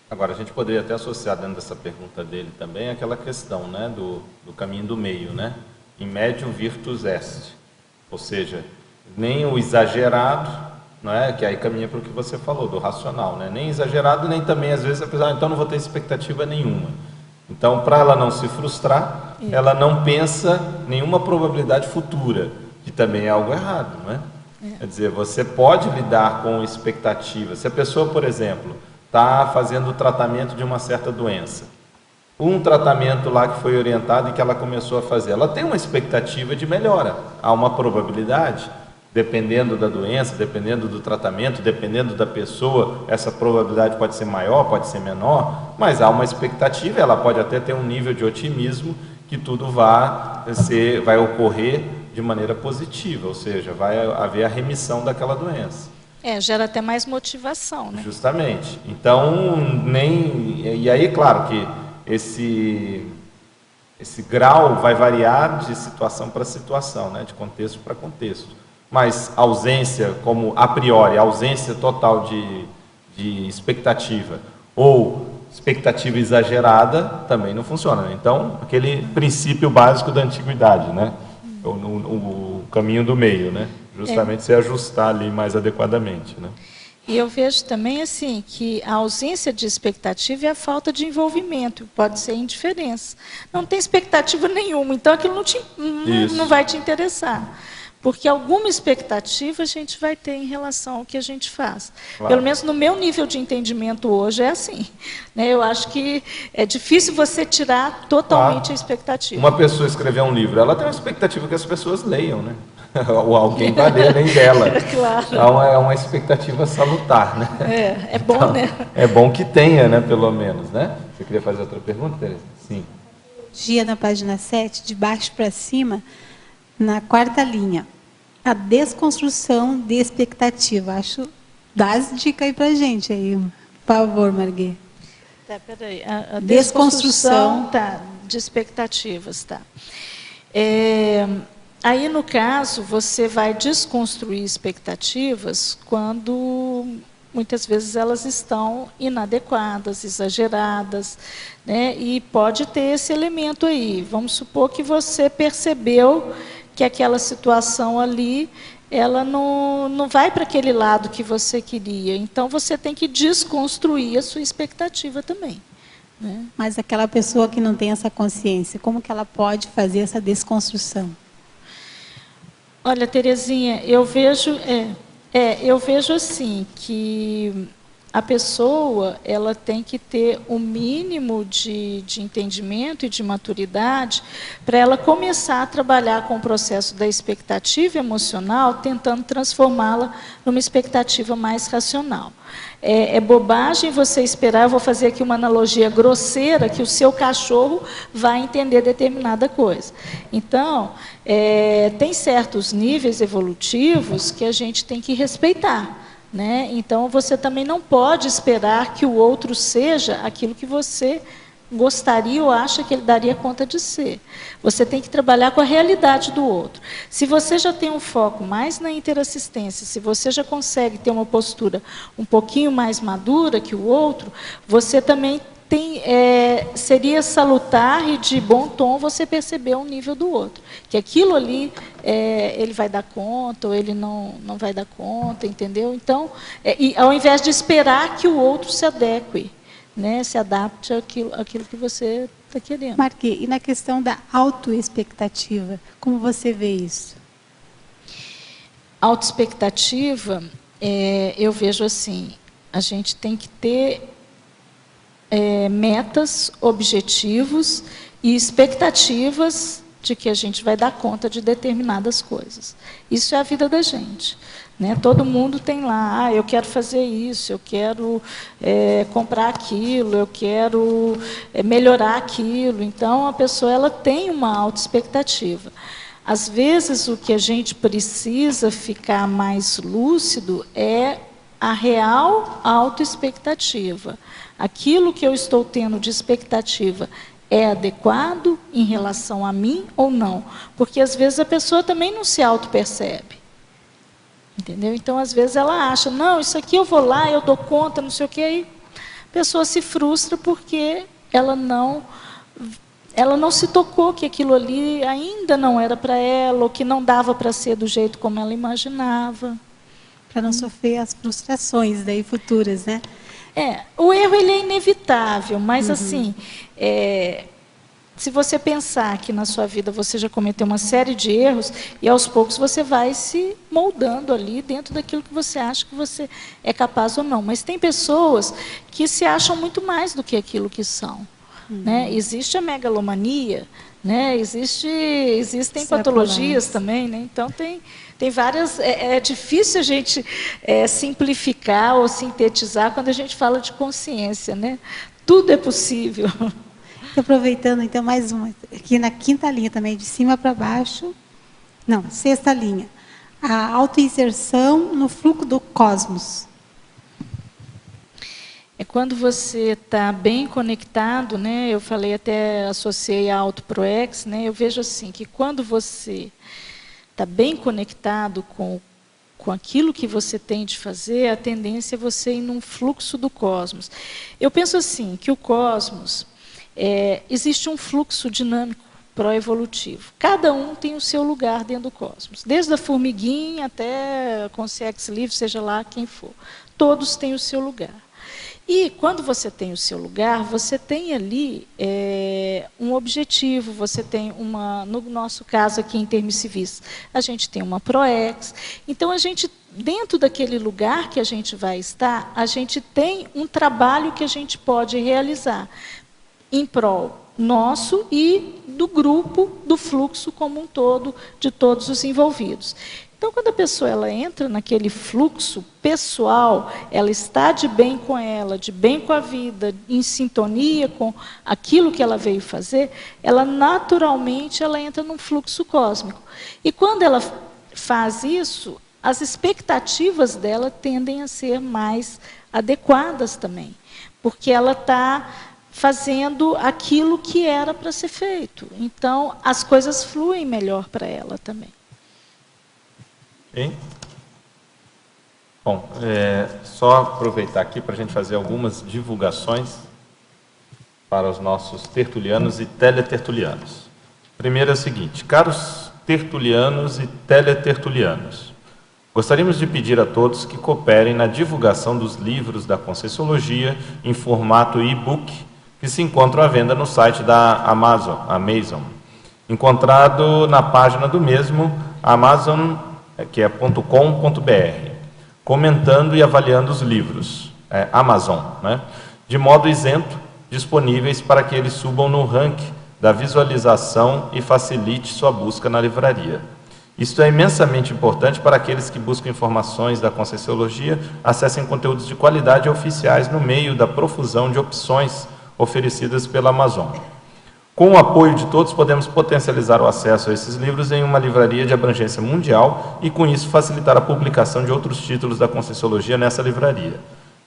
Agora, a gente poderia até associar dentro dessa pergunta dele também aquela questão, né, do caminho do meio, né? In medium virtus est, ou seja, nem o exagerado, não é? Que aí caminha para o que você falou, do racional, né? Nem exagerado, nem também, às vezes, então não vou ter expectativa nenhuma. Então, para ela não se frustrar, ela não pensa nenhuma probabilidade futura, que também é algo errado, não é? Quer dizer, você pode lidar com expectativas. Se a pessoa, por exemplo, está fazendo o tratamento de uma certa doença, um tratamento lá que foi orientado e que ela começou a fazer. Ela tem uma expectativa de melhora, há uma probabilidade, dependendo da doença, dependendo do tratamento, dependendo da pessoa, essa probabilidade pode ser maior, pode ser menor, mas há uma expectativa, ela pode até ter um nível de otimismo que tudo vai ocorrer de maneira positiva, ou seja, vai haver a remissão daquela doença. Gera até mais motivação, né? Justamente. Então, e aí, claro que esse grau vai variar de situação para situação, né? De contexto para contexto. Mas ausência, como a priori, ausência total de expectativa ou expectativa exagerada também não funciona, né? Então, aquele princípio básico da antiguidade, né? O caminho do meio, né? Justamente se ajustar ali mais adequadamente, né? E eu vejo também assim que a ausência de expectativa é a falta de envolvimento, pode ser indiferença. Não tem expectativa nenhuma, então aquilo não vai te interessar. Porque alguma expectativa a gente vai ter em relação ao que a gente faz. Claro. Pelo menos no meu nível de entendimento hoje é assim, né? Eu acho que é difícil você tirar totalmente a expectativa. Uma pessoa escrever um livro, ela tem uma expectativa que as pessoas leiam, né? Ou alguém vai ler além dela. Claro. Então é uma expectativa salutar, né? É bom, então, né? É bom que tenha, né? Pelo menos, né? Você queria fazer outra pergunta, Tereza? Sim. Dia na página 7, de baixo para cima, na 4ª linha, a desconstrução de expectativa. Acho, dá as dicas aí pra gente aí, por favor, Marguê. Tá, peraí. A desconstrução de expectativas, tá. Aí, no caso, você vai desconstruir expectativas quando muitas vezes elas estão inadequadas, exageradas, né? E pode ter esse elemento aí. Vamos supor que você percebeu que aquela situação ali, ela não vai para aquele lado que você queria. Então, você tem que desconstruir a sua expectativa também, né? Mas aquela pessoa que não tem essa consciência, como que ela pode fazer essa desconstrução? Olha, Terezinha, eu vejo assim, que a pessoa ela tem que ter o mínimo de entendimento e de maturidade para ela começar a trabalhar com o processo da expectativa emocional, tentando transformá-la numa expectativa mais racional. É bobagem você esperar, eu vou fazer aqui uma analogia grosseira, que o seu cachorro vai entender determinada coisa. Então, tem certos níveis evolutivos que a gente tem que respeitar, né? Então, você também não pode esperar que o outro seja aquilo que você gostaria ou acha que ele daria conta de ser. Você tem que trabalhar com a realidade do outro. Se você já tem um foco mais na interassistência, se você já consegue ter uma postura um pouquinho mais madura que o outro, você também seria salutar e de bom tom você perceber o nível do outro. Que aquilo ali, ele vai dar conta ou ele não vai dar conta, entendeu? Então, e ao invés de esperar que o outro se adeque, né, se adapte àquilo que você está querendo. Marquê, e na questão da autoexpectativa, como você vê isso? Autoexpectativa, eu vejo assim, a gente tem que ter metas, objetivos e expectativas de que a gente vai dar conta de determinadas coisas. Isso é a vida da gente, né? Todo mundo tem lá, eu quero fazer isso, eu quero comprar aquilo, eu quero melhorar aquilo. Então, a pessoa ela tem uma autoexpectativa. Às vezes, o que a gente precisa ficar mais lúcido é a real autoexpectativa. Aquilo que eu estou tendo de expectativa é adequado em relação a mim ou não? Porque, às vezes, a pessoa também não se auto-percebe. Entendeu? Então, às vezes, ela acha, não, isso aqui eu vou lá, eu dou conta, não sei o quê. Aí a pessoa se frustra porque ela não se tocou que aquilo ali ainda não era para ela, ou que não dava para ser do jeito como ela imaginava. Para não sofrer as frustrações daí futuras, né? O erro ele é inevitável, mas assim, se você pensar que na sua vida você já cometeu uma série de erros, e aos poucos você vai se moldando ali dentro daquilo que você acha que você é capaz ou não. Mas tem pessoas que se acham muito mais do que aquilo que são, né? Existe a megalomania, né? Existem patologias também, né? Então tem várias. É difícil a gente simplificar ou sintetizar quando a gente fala de consciência, né? Tudo é possível. Aproveitando então mais uma aqui na quinta linha também, de cima para baixo. Não, sexta linha. A autoinserção no fluxo do cosmos. É quando você está bem conectado, né? Eu falei, até associei a AutoProex, né? Eu vejo assim, que quando você está bem conectado com aquilo que você tem de fazer, a tendência é você ir num fluxo do cosmos. Eu penso assim, que o cosmos, existe um fluxo dinâmico pró-evolutivo. Cada um tem o seu lugar dentro do cosmos. Desde a formiguinha até a consciência livre, seja lá quem for. Todos têm o seu lugar. E quando você tem o seu lugar, você tem ali um objetivo, você tem no nosso caso aqui em termos civis, a gente tem uma PROEX. Então, a gente, dentro daquele lugar que a gente vai estar, a gente tem um trabalho que a gente pode realizar em prol nosso e do grupo, do fluxo como um todo, de todos os envolvidos. Então, quando a pessoa entra naquele fluxo pessoal, ela está de bem com ela, de bem com a vida, em sintonia com aquilo que ela veio fazer, ela naturalmente entra num fluxo cósmico. E quando ela faz isso, as expectativas dela tendem a ser mais adequadas também, porque ela está fazendo aquilo que era para ser feito. Então, as coisas fluem melhor para ela também. Hein? Bom, só aproveitar aqui para a gente fazer algumas divulgações para os nossos tertulianos e teletertulianos. Primeiro é o seguinte: caros tertulianos e teletertulianos, gostaríamos de pedir a todos que cooperem na divulgação dos livros da Conscienciologia em formato e-book, que se encontram à venda no site da Amazon, encontrado na página do mesmo, Amazon, que é .com.br, comentando e avaliando os livros, Amazon, né? De modo isento, disponíveis para que eles subam no ranking da visualização e facilite sua busca na livraria. Isto é imensamente importante para aqueles que buscam informações da Conscienciologia, acessem conteúdos de qualidade oficiais no meio da profusão de opções oferecidas pela Amazon. Com o apoio de todos, podemos potencializar o acesso a esses livros em uma livraria de abrangência mundial e, com isso, facilitar a publicação de outros títulos da Conscienciologia nessa livraria.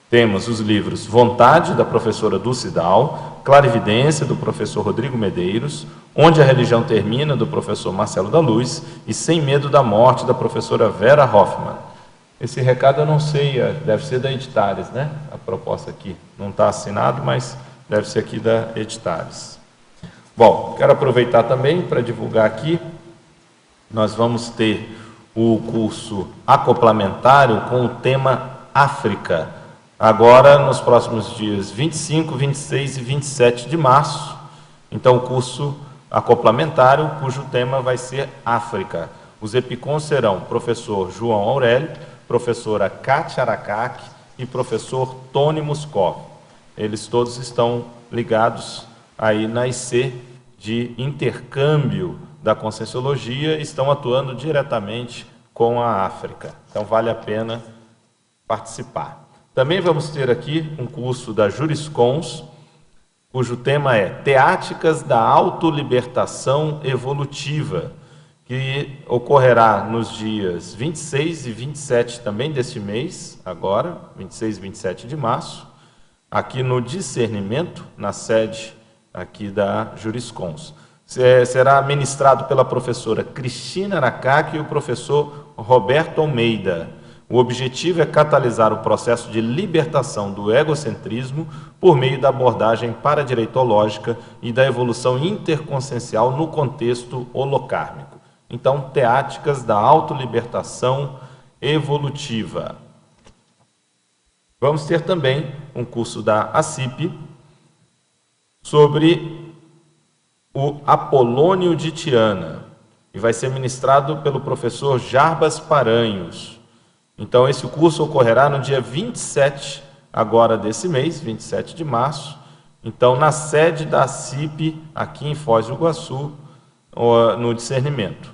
Temos os livros Vontade, da professora Dulce Dal, Clarividência, do professor Rodrigo Medeiros, Onde a Religião Termina, do professor Marcelo da Luz, e Sem Medo da Morte, da professora Vera Hoffmann. Esse recado eu não sei, deve ser da Editares, né? A proposta aqui não está assinado, mas deve ser aqui da Editares. Bom, quero aproveitar também para divulgar aqui, nós vamos ter o curso acoplamentário com o tema África, agora nos próximos dias 25, 26 e 27 de março. Então, o curso acoplamentário, cujo tema vai ser África. Os EPICONs serão professor João Aurélio, professora Kátia Aracaki e professor Tony Muscov. Eles todos estão ligados aí na IC de intercâmbio da Conscienciologia, estão atuando diretamente com a África. Então, vale a pena participar. Também vamos ter aqui um curso da Juriscons, cujo tema é Teáticas da Autolibertação Evolutiva, que ocorrerá nos dias 26 e 27 também deste mês, agora, 26 e 27 de março, aqui no Discernimento, na sede aqui da Juriscons. Será ministrado pela professora Cristina Aracaki e o professor Roberto Almeida. O objetivo é catalisar o processo de libertação do egocentrismo por meio da abordagem paradireitológica e da evolução interconsciencial no contexto holocármico. Então, teáticas da autolibertação evolutiva. Vamos ter também um curso da ACIP sobre o Apolônio de Tiana, e vai ser ministrado pelo professor Jarbas Paranhos. Então, esse curso ocorrerá no dia 27, agora desse mês, 27 de março, então na sede da CIP, aqui em Foz do Iguaçu, no discernimento.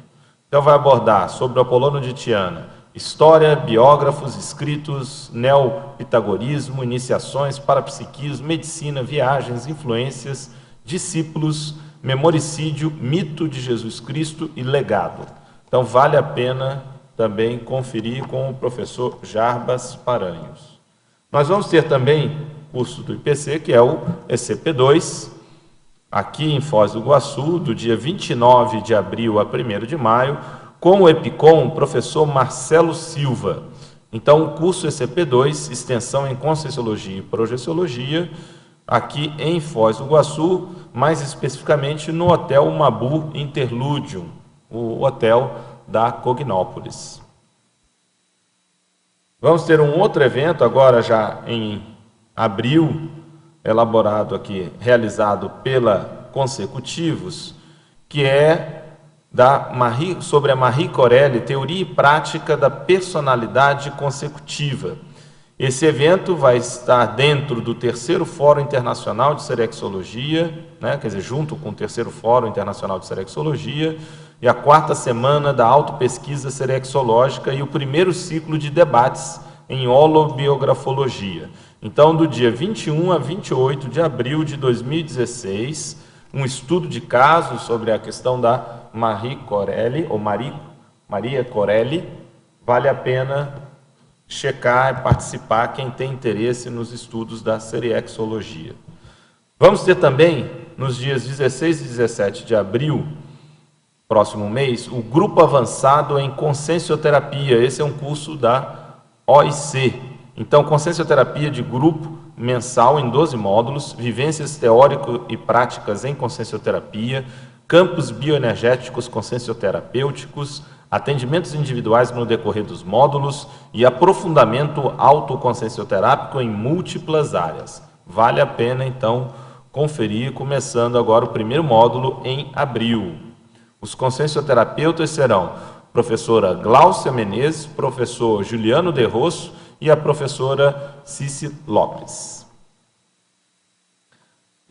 Então vai abordar sobre o Apolônio de Tiana, história, biógrafos, escritos, neopitagorismo, iniciações, parapsiquismo, medicina, viagens, influências, discípulos, memoricídio, mito de Jesus Cristo e legado. Então vale a pena também conferir com o professor Jarbas Paranhos. Nós vamos ter também curso do IPC, que é o ECP2, aqui em Foz do Iguaçu, do dia 29 de abril a 1º de maio, com o EPICOM, professor Marcelo Silva. Então, o curso ECP2, extensão em Conscienciologia e Projeciologia, aqui em Foz do Iguaçu, mais especificamente no Hotel Mabu Interludium, o hotel da Cognópolis. Vamos ter um outro evento agora já em abril, elaborado aqui, realizado pela Consecutivos, que é sobre a Marie Corelli, Teoria e Prática da Personalidade Consecutiva. Esse evento vai estar dentro do 3º Fórum Internacional de Serexologia, né, quer dizer, junto com o 3º Fórum Internacional de Serexologia, e a 4ª semana da Autopesquisa Serexológica e o 1º ciclo de debates em holobiografologia. Então, do dia 21 a 28 de abril de 2016, um estudo de casos sobre a questão da Marie Corelli, ou Maria Corelli, vale a pena checar e participar quem tem interesse nos estudos da serexologia. Vamos ter também, nos dias 16 e 17 de abril, próximo mês, o Grupo Avançado em Consciencioterapia. Esse é um curso da OIC. Então, Consciencioterapia de grupo mensal em 12 módulos, vivências teórico e práticas em consciencioterapia, campos bioenergéticos consciencioterapêuticos, atendimentos individuais no decorrer dos módulos e aprofundamento autoconsciencioterápico em múltiplas áreas. Vale a pena, então, conferir, começando agora o 1º módulo em abril. Os consciencioterapeutas serão professora Gláucia Menezes, professor Juliano de Rosso e a professora Cici Lopes.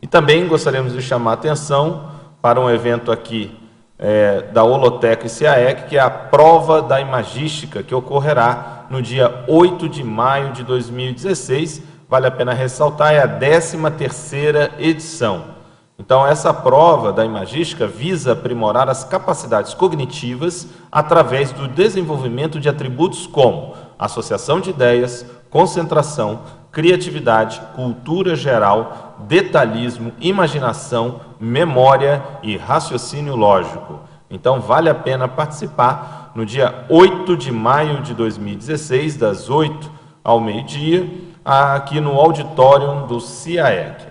E também gostaríamos de chamar a atenção para um evento aqui da Holoteca e CAEC, que é a Prova da Imagística, que ocorrerá no dia 8 de maio de 2016. Vale a pena ressaltar, é a 13ª edição. Então, essa prova da imagística visa aprimorar as capacidades cognitivas através do desenvolvimento de atributos como associação de ideias, concentração, criatividade, cultura geral, detalhismo, imaginação, memória e raciocínio lógico. Então, vale a pena participar no dia 8 de maio de 2016, das 8 ao meio-dia, aqui no auditório do CIAEC.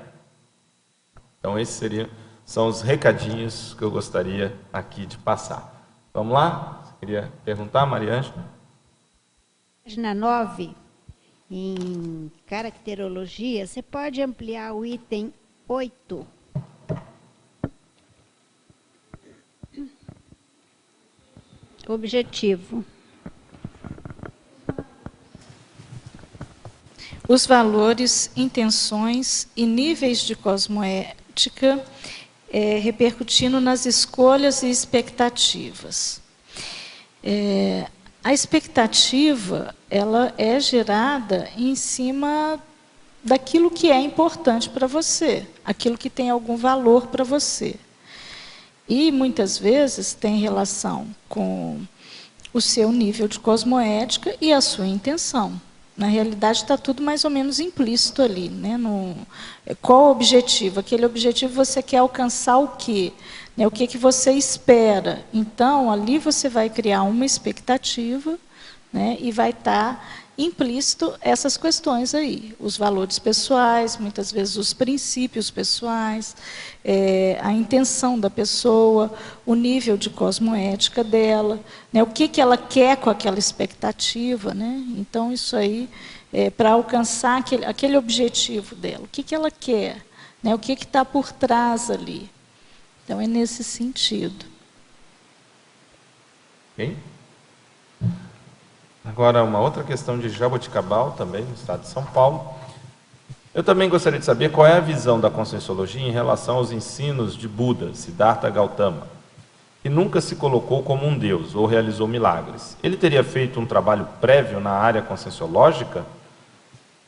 Então, esses são os recadinhos que eu gostaria aqui de passar. Vamos lá? Você queria perguntar, Maria Ângela? Página 9, em caracterologia, você pode ampliar o item 8? Objetivo. Os valores, intenções e níveis de cosmoética repercutindo nas escolhas e expectativas. A expectativa, ela é gerada em cima daquilo que é importante para você, aquilo que tem algum valor para você. E, muitas vezes, tem relação com o seu nível de cosmoética e a sua intenção. Na realidade, está tudo mais ou menos implícito ali, né? Qual o objetivo? Aquele objetivo você quer alcançar o quê? Né? O que você espera? Então, ali você vai criar uma expectativa, né? E vai estar implícito essas questões aí. Os valores pessoais, muitas vezes os princípios pessoais, a intenção da pessoa, o nível de cosmoética dela, né? O que ela quer com aquela expectativa, né? Então, isso aí, para alcançar aquele objetivo dela, o que ela quer, né? O que está por trás ali. Então, é nesse sentido. Ok? Agora, uma outra questão de Jaboticabal, também, no estado de São Paulo. Eu também gostaria de saber qual é a visão da Conscienciologia em relação aos ensinos de Buda, Siddhartha Gautama, que nunca se colocou como um deus ou realizou milagres. Ele teria feito um trabalho prévio na área conscienciológica?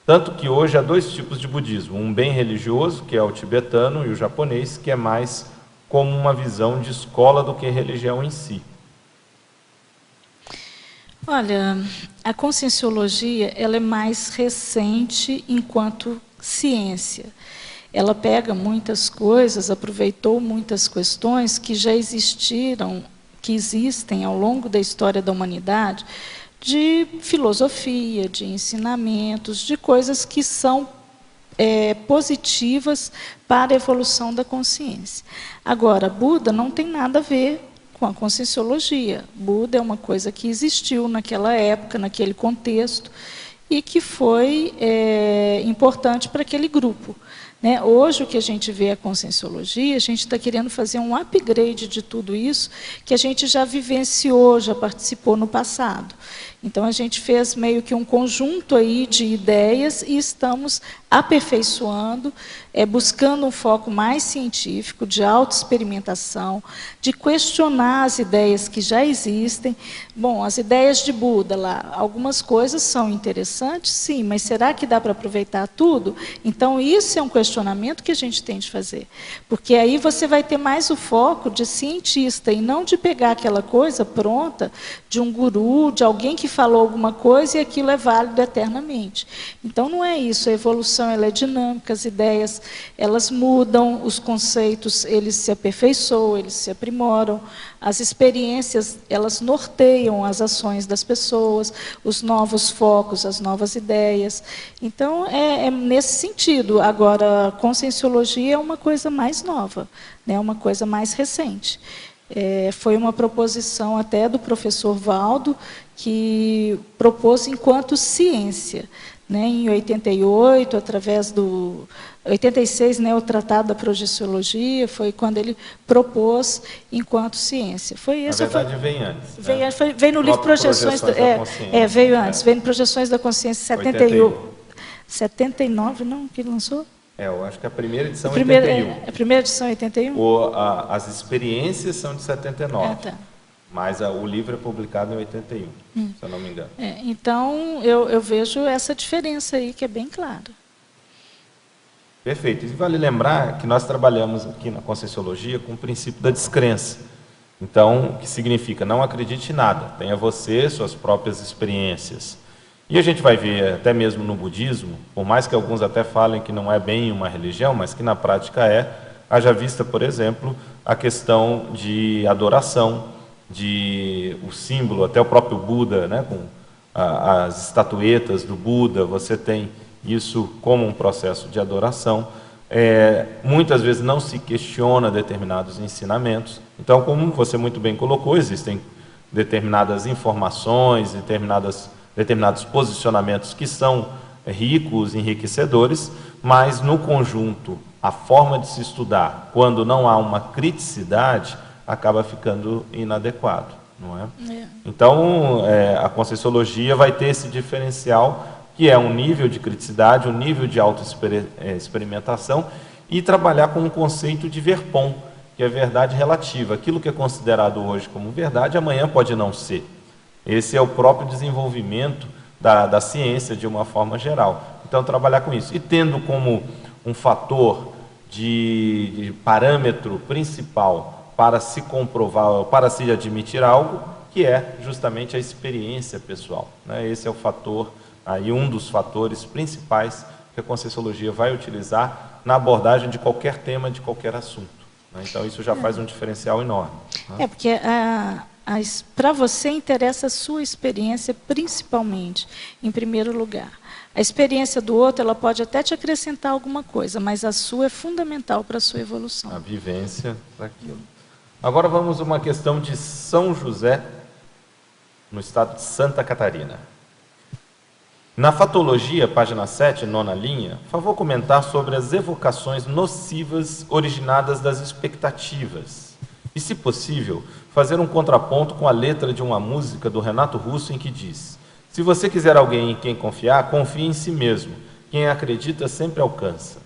Tanto que hoje há dois tipos de budismo, um bem religioso, que é o tibetano, e o japonês, que é mais como uma visão de escola do que religião em si. Olha, a Conscienciologia ela é mais recente enquanto ciência. Ela pega muitas coisas, aproveitou muitas questões que já existiram, que existem ao longo da história da humanidade, de filosofia, de ensinamentos, de coisas que são positivas para a evolução da consciência. Agora, Buda não tem nada a ver com a Conscienciologia. Buda é uma coisa que existiu naquela época, naquele contexto, e que foi importante para aquele grupo. Né? Hoje, o que a gente vê a Conscienciologia, a gente está querendo fazer um upgrade de tudo isso que a gente já vivenciou, já participou no passado. Então, a gente fez meio que um conjunto aí de ideias e estamos aperfeiçoando, buscando um foco mais científico, de autoexperimentação, de questionar as ideias que já existem. Bom, as ideias de Buda lá, algumas coisas são interessantes, sim, mas será que dá para aproveitar tudo? Então, isso é um questionamento que a gente tem de fazer. Porque aí você vai ter mais o foco de cientista e não de pegar aquela coisa pronta de um guru, de alguém que falou alguma coisa e aquilo é válido eternamente. Então, não é isso. A evolução ela é dinâmica, as ideias elas mudam, os conceitos eles se aperfeiçoam, eles se aprimoram, as experiências elas norteiam as ações das pessoas, os novos focos, as novas ideias. Então, é nesse sentido. Agora, a Conscienciologia é uma coisa mais nova, né, uma coisa mais recente. Foi uma proposição até do professor Valdo, que propôs enquanto ciência. Né, em 88, através do 86, né, o Tratado da Projeciologia, foi quando ele propôs enquanto ciência. Foi Na verdade, vem antes. Veio no livro Projeções da Consciência. Veio antes, veio no Projeções da Consciência 71. 79, não, que ele lançou? Eu acho que a primeira edição é 81. A primeira edição é 81? As experiências são de 79. Tá. Mas o livro é publicado em 81, se eu não me engano. Então, eu vejo essa diferença aí, que é bem clara. Perfeito. E vale lembrar que nós trabalhamos aqui na Conscienciologia com o princípio da descrença. Então, o que significa? Não acredite em nada. Tenha você suas próprias experiências. E a gente vai ver, até mesmo no budismo, por mais que alguns até falem que não é bem uma religião, mas que na prática haja vista, por exemplo, a questão de adoração, o símbolo, até o próprio Buda, né, com as estatuetas do Buda, você tem isso como um processo de adoração. Muitas vezes não se questiona determinados ensinamentos. Então, como você muito bem colocou, existem determinadas informações, determinados posicionamentos que são ricos, enriquecedores, mas no conjunto, a forma de se estudar, quando não há uma criticidade, acaba ficando inadequado, não é? Então, a Conscienciologia vai ter esse diferencial, que é um nível de criticidade, um nível de autoexperimentação, e trabalhar com um conceito de verpom, que é verdade relativa. Aquilo que é considerado hoje como verdade, amanhã pode não ser. Esse é o próprio desenvolvimento da ciência, de uma forma geral. Então, trabalhar com isso. E tendo como um fator de parâmetro principal para se comprovar, para se admitir algo, que é justamente a experiência pessoal. Né? Esse é o fator, aí um dos fatores principais que a Conscienciologia vai utilizar na abordagem de qualquer tema, de qualquer assunto. Né? Então, isso já faz um diferencial enorme. Né? Porque para você interessa a sua experiência principalmente, em primeiro lugar. A experiência do outro, ela pode até te acrescentar alguma coisa, mas a sua é fundamental para a sua evolução. A vivência daquilo. Agora vamos a uma questão de São José, no estado de Santa Catarina. Na Fatologia, página 7, nona linha, favor comentar sobre as evocações nocivas originadas das expectativas. E, se possível, fazer um contraponto com a letra de uma música do Renato Russo em que diz: se você quiser alguém em quem confiar, confie em si mesmo. Quem acredita sempre alcança.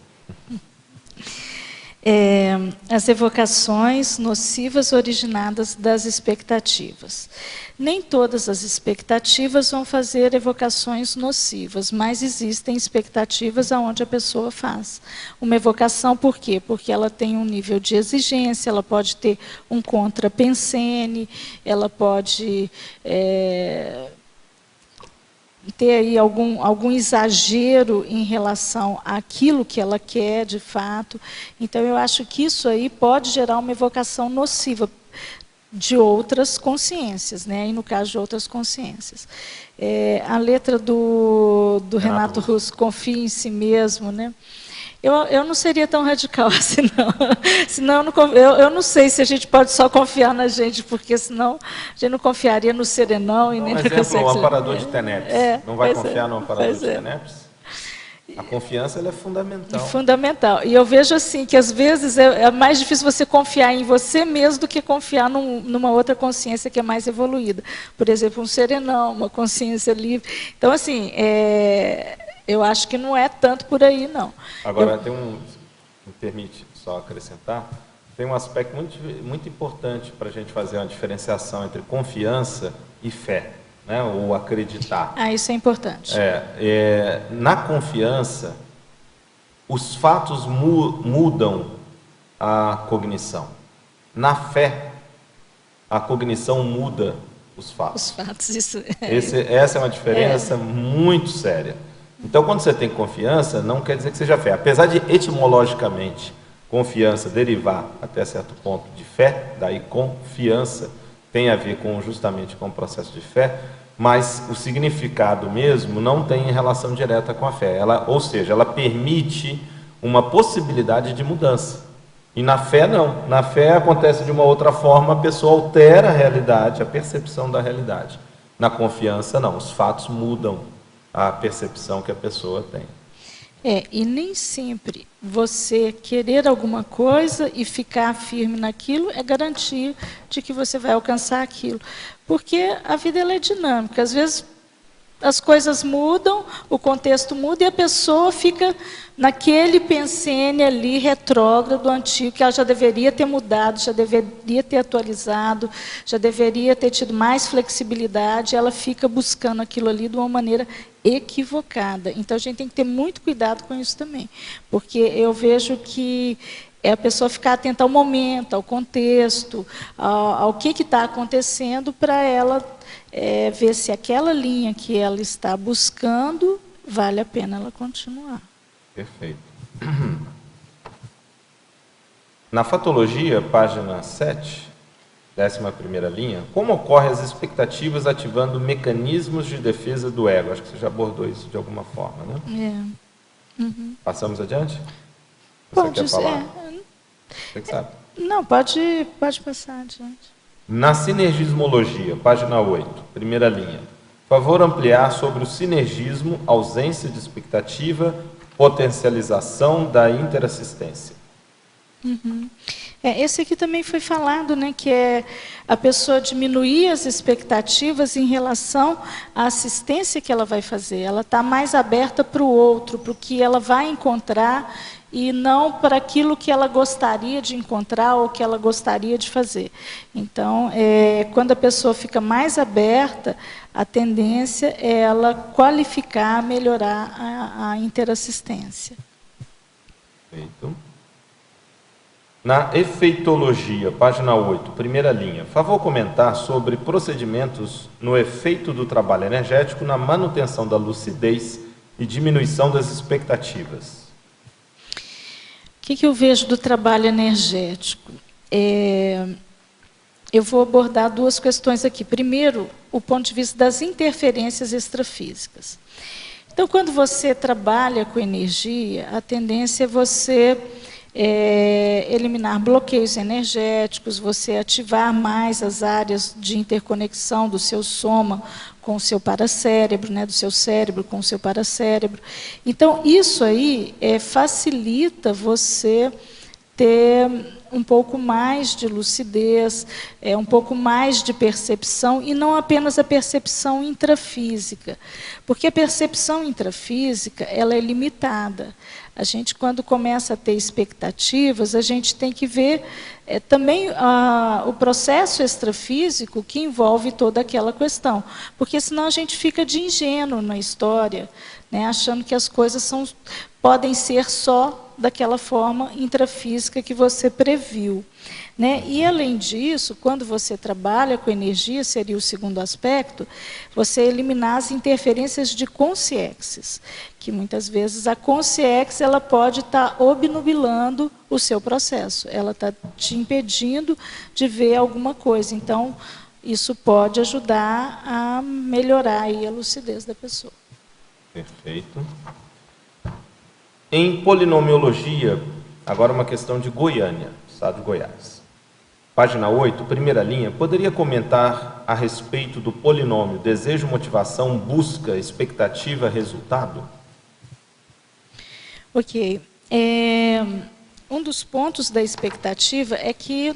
As evocações nocivas originadas das expectativas. Nem todas as expectativas vão fazer evocações nocivas, mas existem expectativas onde a pessoa faz uma evocação. Por quê? Porque ela tem um nível de exigência, ela pode ter um contrapensene, ela pode ter aí algum exagero em relação àquilo que ela quer, de fato. Então, eu acho que isso aí pode gerar uma evocação nociva de outras consciências, né? E no caso de outras consciências. A letra do Renato Russo, Confie em Si Mesmo, né? Eu não seria tão radical assim, não. Senão eu não sei se a gente pode só confiar na gente, porque senão a gente não confiaria no serenão e nem na consciência. Exemplo, o amparador de Tenebres. Não vai confiar no amparador de Tenebres? A confiança ela é fundamental. Fundamental. E eu vejo assim, que às vezes é mais difícil você confiar em você mesmo do que confiar numa outra consciência que é mais evoluída. Por exemplo, um serenão, uma consciência livre. Então, assim, eu acho que não é tanto por aí, não. Agora, me permite só acrescentar, tem um aspecto muito importante para a gente fazer uma diferenciação entre confiança e fé, né? Ou acreditar. Isso é importante. Na confiança, os fatos mudam a cognição. Na fé, a cognição muda os fatos. Os fatos, isso essa é uma diferença muito séria. Então, quando você tem confiança, não quer dizer que seja fé. Apesar de, etimologicamente, confiança derivar, até certo ponto, de fé, daí confiança tem a ver justamente com o processo de fé, mas o significado mesmo não tem relação direta com a fé. Ou seja, ela permite uma possibilidade de mudança. E na fé, não. Na fé acontece de uma outra forma, a pessoa altera a realidade, a percepção da realidade. Na confiança, não. Os fatos mudam a percepção que a pessoa tem. E nem sempre você querer alguma coisa e ficar firme naquilo é garantia de que você vai alcançar aquilo. Porque a vida ela é dinâmica. Às vezes as coisas mudam, o contexto muda e a pessoa fica naquele pensene ali retrógrado, antigo, que ela já deveria ter mudado, já deveria ter atualizado, já deveria ter tido mais flexibilidade, ela fica buscando aquilo ali de uma maneira equivocada. Então, a gente tem que ter muito cuidado com isso também, porque eu vejo que é a pessoa ficar atenta ao momento, ao contexto, ao que está acontecendo, para ela ver se aquela linha que ela está buscando vale a pena ela continuar. Perfeito. Na Fatologia, página 7, 11ª linha, como ocorrem as expectativas ativando mecanismos de defesa do ego? Acho que você já abordou isso de alguma forma, né? Passamos adiante? Você quer falar? Você que sabe. Não, pode passar adiante. Na Sinergismologia, página 8, 1ª linha. Favor ampliar sobre o sinergismo, ausência de expectativa, potencialização da interassistência. Esse aqui também foi falado, né, que é a pessoa diminuir as expectativas em relação à assistência que ela vai fazer. Ela está mais aberta para o outro, para o que ela vai encontrar, e não para aquilo que ela gostaria de encontrar ou que ela gostaria de fazer. Então, quando a pessoa fica mais aberta, a tendência é ela qualificar, melhorar a interassistência. Perfeito. Na Efeitologia, página 8, 1ª linha. Favor comentar sobre procedimentos no efeito do trabalho energético na manutenção da lucidez e diminuição das expectativas. O que eu vejo do trabalho energético? Eu vou abordar duas questões aqui. Primeiro, o ponto de vista das interferências extrafísicas. Então, quando você trabalha com energia, a tendência é você eliminar bloqueios energéticos, você ativar mais as áreas de interconexão do seu soma com o seu paracérebro, né, do seu cérebro com o seu paracérebro. Então, isso aí facilita você ter um pouco mais de lucidez, um pouco mais de percepção, e não apenas a percepção intrafísica, porque a percepção intrafísica ela é limitada. A gente, quando começa a ter expectativas, a gente tem que ver também o processo extrafísico que envolve toda aquela questão, porque senão a gente fica de ingênuo na história, né, achando que as coisas podem ser só daquela forma intrafísica que você previu. Né? E, além disso, quando você trabalha com energia, seria o segundo aspecto, você eliminar as interferências de consciências, que muitas vezes a consciência ela pode estar obnubilando o seu processo, ela está te impedindo de ver alguma coisa. Então, isso pode ajudar a melhorar aí a lucidez da pessoa. Perfeito. Em polinomiologia, agora uma questão de Goiânia, estado de Goiás. Página 8, primeira linha, poderia comentar a respeito do polinômio desejo, motivação, busca, expectativa, resultado? Ok. Um dos pontos da expectativa é que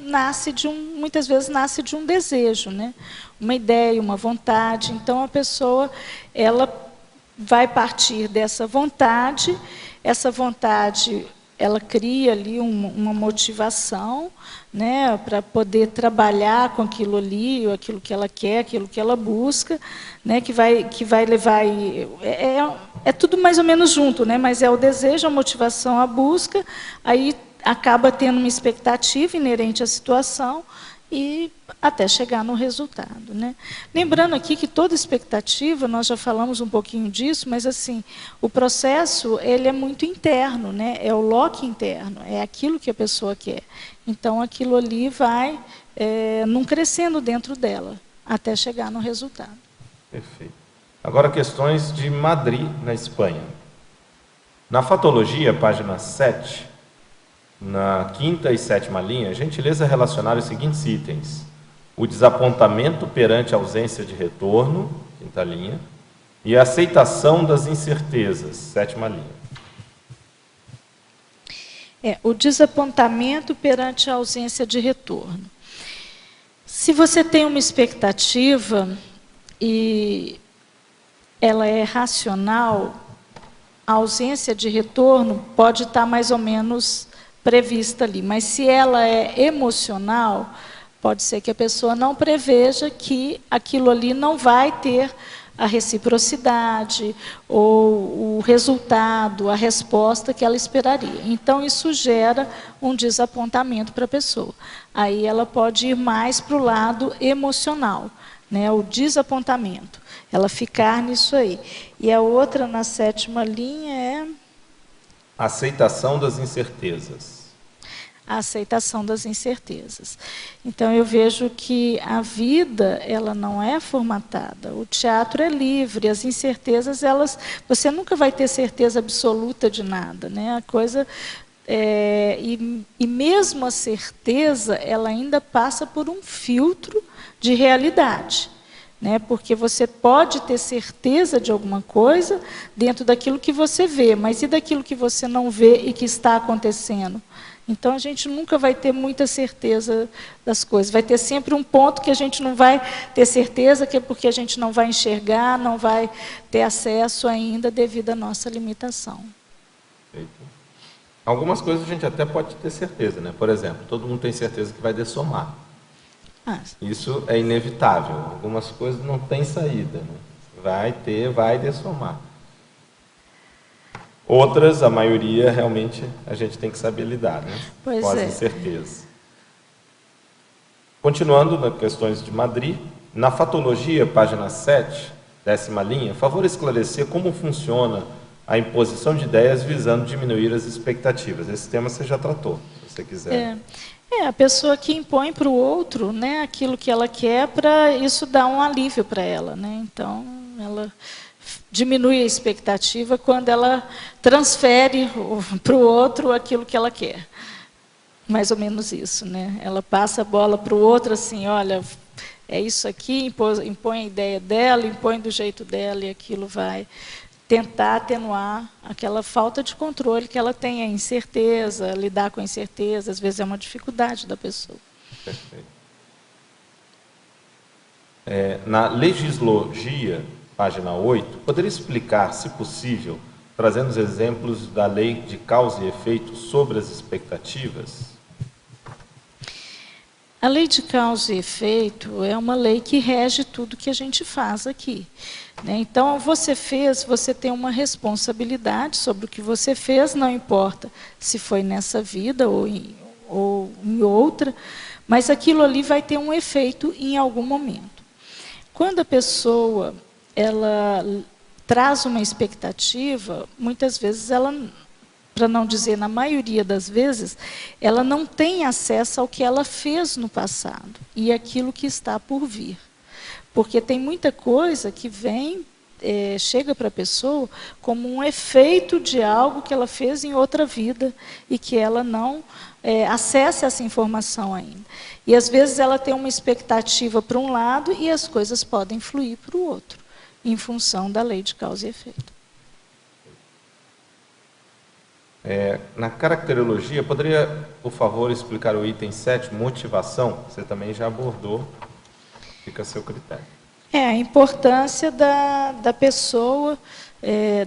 muitas vezes nasce de um desejo, né? Uma ideia, uma vontade. Então, a pessoa ela vai partir dessa vontade, essa vontade ela cria ali uma motivação, né, para poder trabalhar com aquilo ali, ou aquilo que ela quer, aquilo que ela busca, né, que vai levar... É tudo mais ou menos junto, né, mas é o desejo, a motivação, a busca, aí acaba tendo uma expectativa inerente à situação, e até chegar no resultado, né? Lembrando aqui que toda expectativa, nós já falamos um pouquinho disso, mas assim, o processo ele é muito interno, né? É o loque interno, é aquilo que a pessoa quer. Então, aquilo ali vai não crescendo dentro dela, até chegar no resultado. Perfeito. Agora, questões de Madrid, na Espanha. Na fatologia, página 7, na quinta e sétima linha, gentileza relacionar os seguintes itens: o desapontamento perante a ausência de retorno, quinta linha, e a aceitação das incertezas, sétima linha. O desapontamento perante a ausência de retorno. Se você tem uma expectativa e ela é racional, a ausência de retorno pode estar mais ou menos prevista ali, mas se ela é emocional, pode ser que a pessoa não preveja que aquilo ali não vai ter a reciprocidade ou o resultado, a resposta que ela esperaria. Então, isso gera um desapontamento para a pessoa. Aí ela pode ir mais para o lado emocional, né, o desapontamento, ela ficar nisso aí. E a outra, na sétima linha, é... aceitação das incertezas. A aceitação das incertezas. Então, eu vejo que a vida, ela não é formatada. O teatro é livre, as incertezas, você nunca vai ter certeza absoluta de nada, né? A coisa... e mesmo a certeza, ela ainda passa por um filtro de realidade. Né? Porque você pode ter certeza de alguma coisa dentro daquilo que você vê, mas e daquilo que você não vê e que está acontecendo? Então, a gente nunca vai ter muita certeza das coisas. Vai ter sempre um ponto que a gente não vai ter certeza, que é porque a gente não vai enxergar, não vai ter acesso ainda devido à nossa limitação. Perfeito. Algumas coisas a gente até pode ter certeza, né? Por exemplo, todo mundo tem certeza que vai dessomar. Isso é inevitável. Algumas coisas não tem saída, né? Vai dessomar. Outras, a maioria, realmente, a gente tem que saber lidar, né? Pois com as incertezas. Continuando nas questões de Madrid, na fatologia, página 7, décima linha, favor esclarecer como funciona a imposição de ideias visando diminuir as expectativas. Esse tema você já tratou, se você quiser. A pessoa que impõe para o outro, né, aquilo que ela quer, para isso dar um alívio para ela, né? Então, ela diminui a expectativa quando ela transfere para o outro aquilo que ela quer. Mais ou menos isso, né? Ela passa a bola para o outro assim, olha, é isso aqui, impõe a ideia dela, impõe do jeito dela e aquilo vai tentar atenuar aquela falta de controle que ela tem, a incerteza, lidar com a incerteza, às vezes é uma dificuldade da pessoa. Perfeito. Na legislogia, página 8, poderia explicar, se possível, trazendo os exemplos da lei de causa e efeito sobre as expectativas? A lei de causa e efeito é uma lei que rege tudo que a gente faz aqui, né? Então, você tem uma responsabilidade sobre o que você fez, não importa se foi nessa vida ou em outra, mas aquilo ali vai ter um efeito em algum momento. Quando a pessoa ela traz uma expectativa, muitas vezes ela, para não dizer na maioria das vezes, ela não tem acesso ao que ela fez no passado e aquilo que está por vir. Porque tem muita coisa que chega para a pessoa como um efeito de algo que ela fez em outra vida e que ela não acessa essa informação ainda. E às vezes ela tem uma expectativa para um lado e as coisas podem fluir para o outro, em função da lei de causa e efeito. Na caracterologia, poderia, por favor, explicar o item 7, motivação? Você também já abordou, fica a seu critério. A importância da pessoa,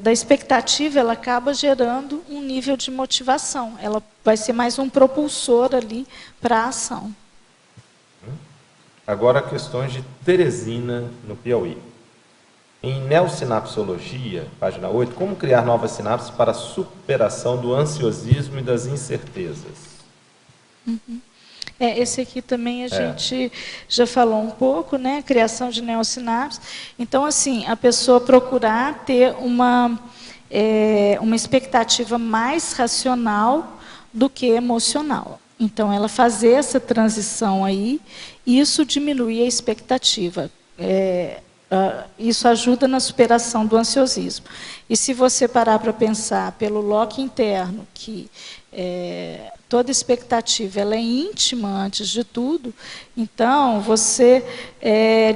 da expectativa, ela acaba gerando um nível de motivação. Ela vai ser mais um propulsor ali para a ação. Agora, questões de Teresina, no Piauí. Em neossinapsologia, página 8, como criar novas sinapses para a superação do ansiosismo e das incertezas? Esse aqui também a gente já falou um pouco, né? Criação de neossinapses. Então, assim, a pessoa procurar ter uma expectativa mais racional do que emocional. Então, ela fazer essa transição aí, isso diminui a expectativa. Isso ajuda na superação do ansiosismo. E se você parar para pensar pelo Locke interno, que toda expectativa ela é íntima antes de tudo, então você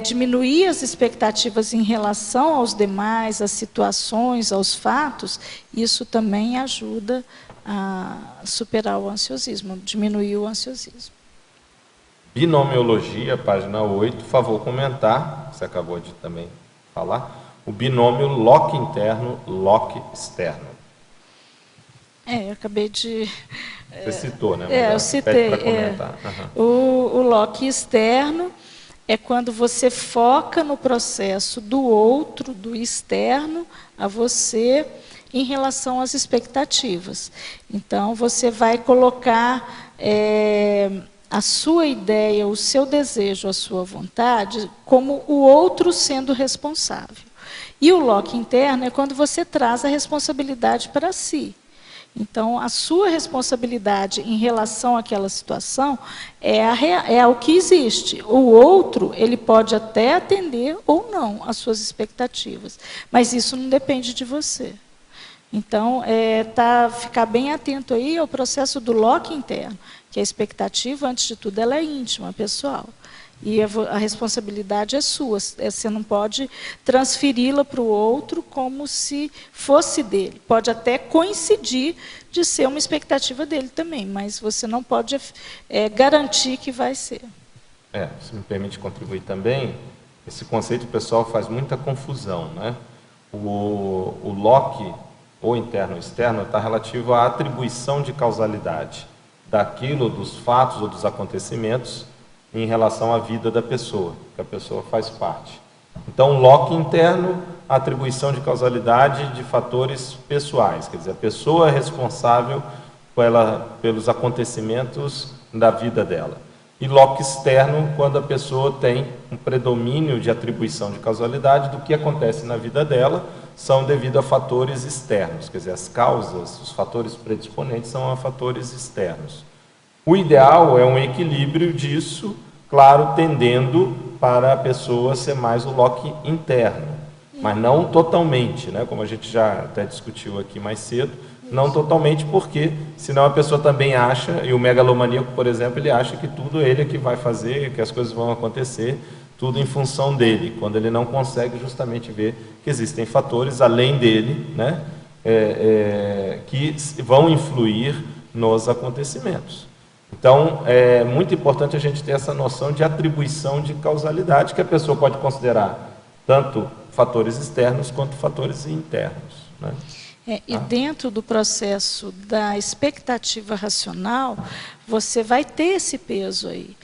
diminuir as expectativas em relação aos demais, às situações, aos fatos, isso também ajuda a superar o ansiosismo, diminuir o ansiosismo. Binomiologia, página 8, por favor, comentar, você acabou de também falar, o binômio Locke interno, Locke externo. Eu acabei de... Você citou, né? Eu citei. O Locke externo é quando você foca no processo do outro, do externo, a você, em relação às expectativas. Então, você vai colocar a sua ideia, o seu desejo, a sua vontade, como o outro sendo responsável. E o Locke interno é quando você traz a responsabilidade para si. Então, a sua responsabilidade em relação àquela situação é o que existe. O outro, ele pode até atender ou não às suas expectativas, mas isso não depende de você. Então, ficar bem atento aí ao processo do Locke interno, que a expectativa, antes de tudo, ela é íntima, pessoal. E a responsabilidade é sua. Você não pode transferi-la para o outro como se fosse dele. Pode até coincidir de ser uma expectativa dele também, mas você não pode garantir que vai ser. Se me permite contribuir também, esse conceito o pessoal faz muita confusão, né? O Locke, ou interno ou externo, está relativo à atribuição de causalidade daquilo, dos fatos ou dos acontecimentos, em relação à vida da pessoa, que a pessoa faz parte. Então, Locke interno, a atribuição de causalidade de fatores pessoais, quer dizer, a pessoa é responsável pelos acontecimentos da vida dela. E Locke externo, quando a pessoa tem um predomínio de atribuição de causalidade do que acontece na vida dela, são devido a fatores externos, quer dizer, as causas, os fatores predisponentes são a fatores externos. O ideal é um equilíbrio disso, claro, tendendo para a pessoa ser mais o Locke interno, mas não totalmente, né? Como a gente já até discutiu aqui mais cedo, não totalmente, porque senão a pessoa também acha, e o megalomaníaco, por exemplo, ele acha que tudo ele é que vai fazer, que as coisas vão acontecer, tudo em função dele, quando ele não consegue justamente ver que existem fatores além dele, né, que vão influir nos acontecimentos. Então, é muito importante a gente ter essa noção de atribuição de causalidade, que a pessoa pode considerar tanto fatores externos quanto fatores internos, né? E dentro do processo da expectativa racional, você vai ter esse peso aí.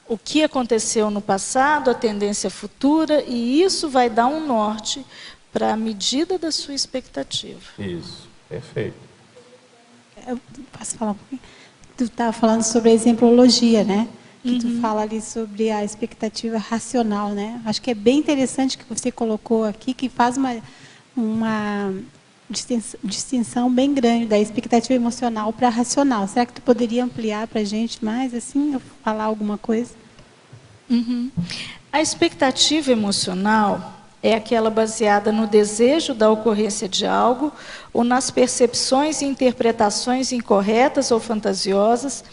O que aconteceu no passado, a tendência futura, e isso vai dar um norte para a medida da sua expectativa. Isso, perfeito. Eu posso falar um pouquinho? Tu estava falando sobre a exemplologia, né? Que tu fala ali sobre a expectativa racional, né? Acho que é bem interessante que você colocou aqui, que faz uma distinção bem grande da expectativa emocional para a racional. Será que tu poderia ampliar para a gente mais, assim, falar alguma coisa? A expectativa emocional é aquela baseada no desejo da ocorrência de algo ou nas percepções e interpretações incorretas ou fantasiosas,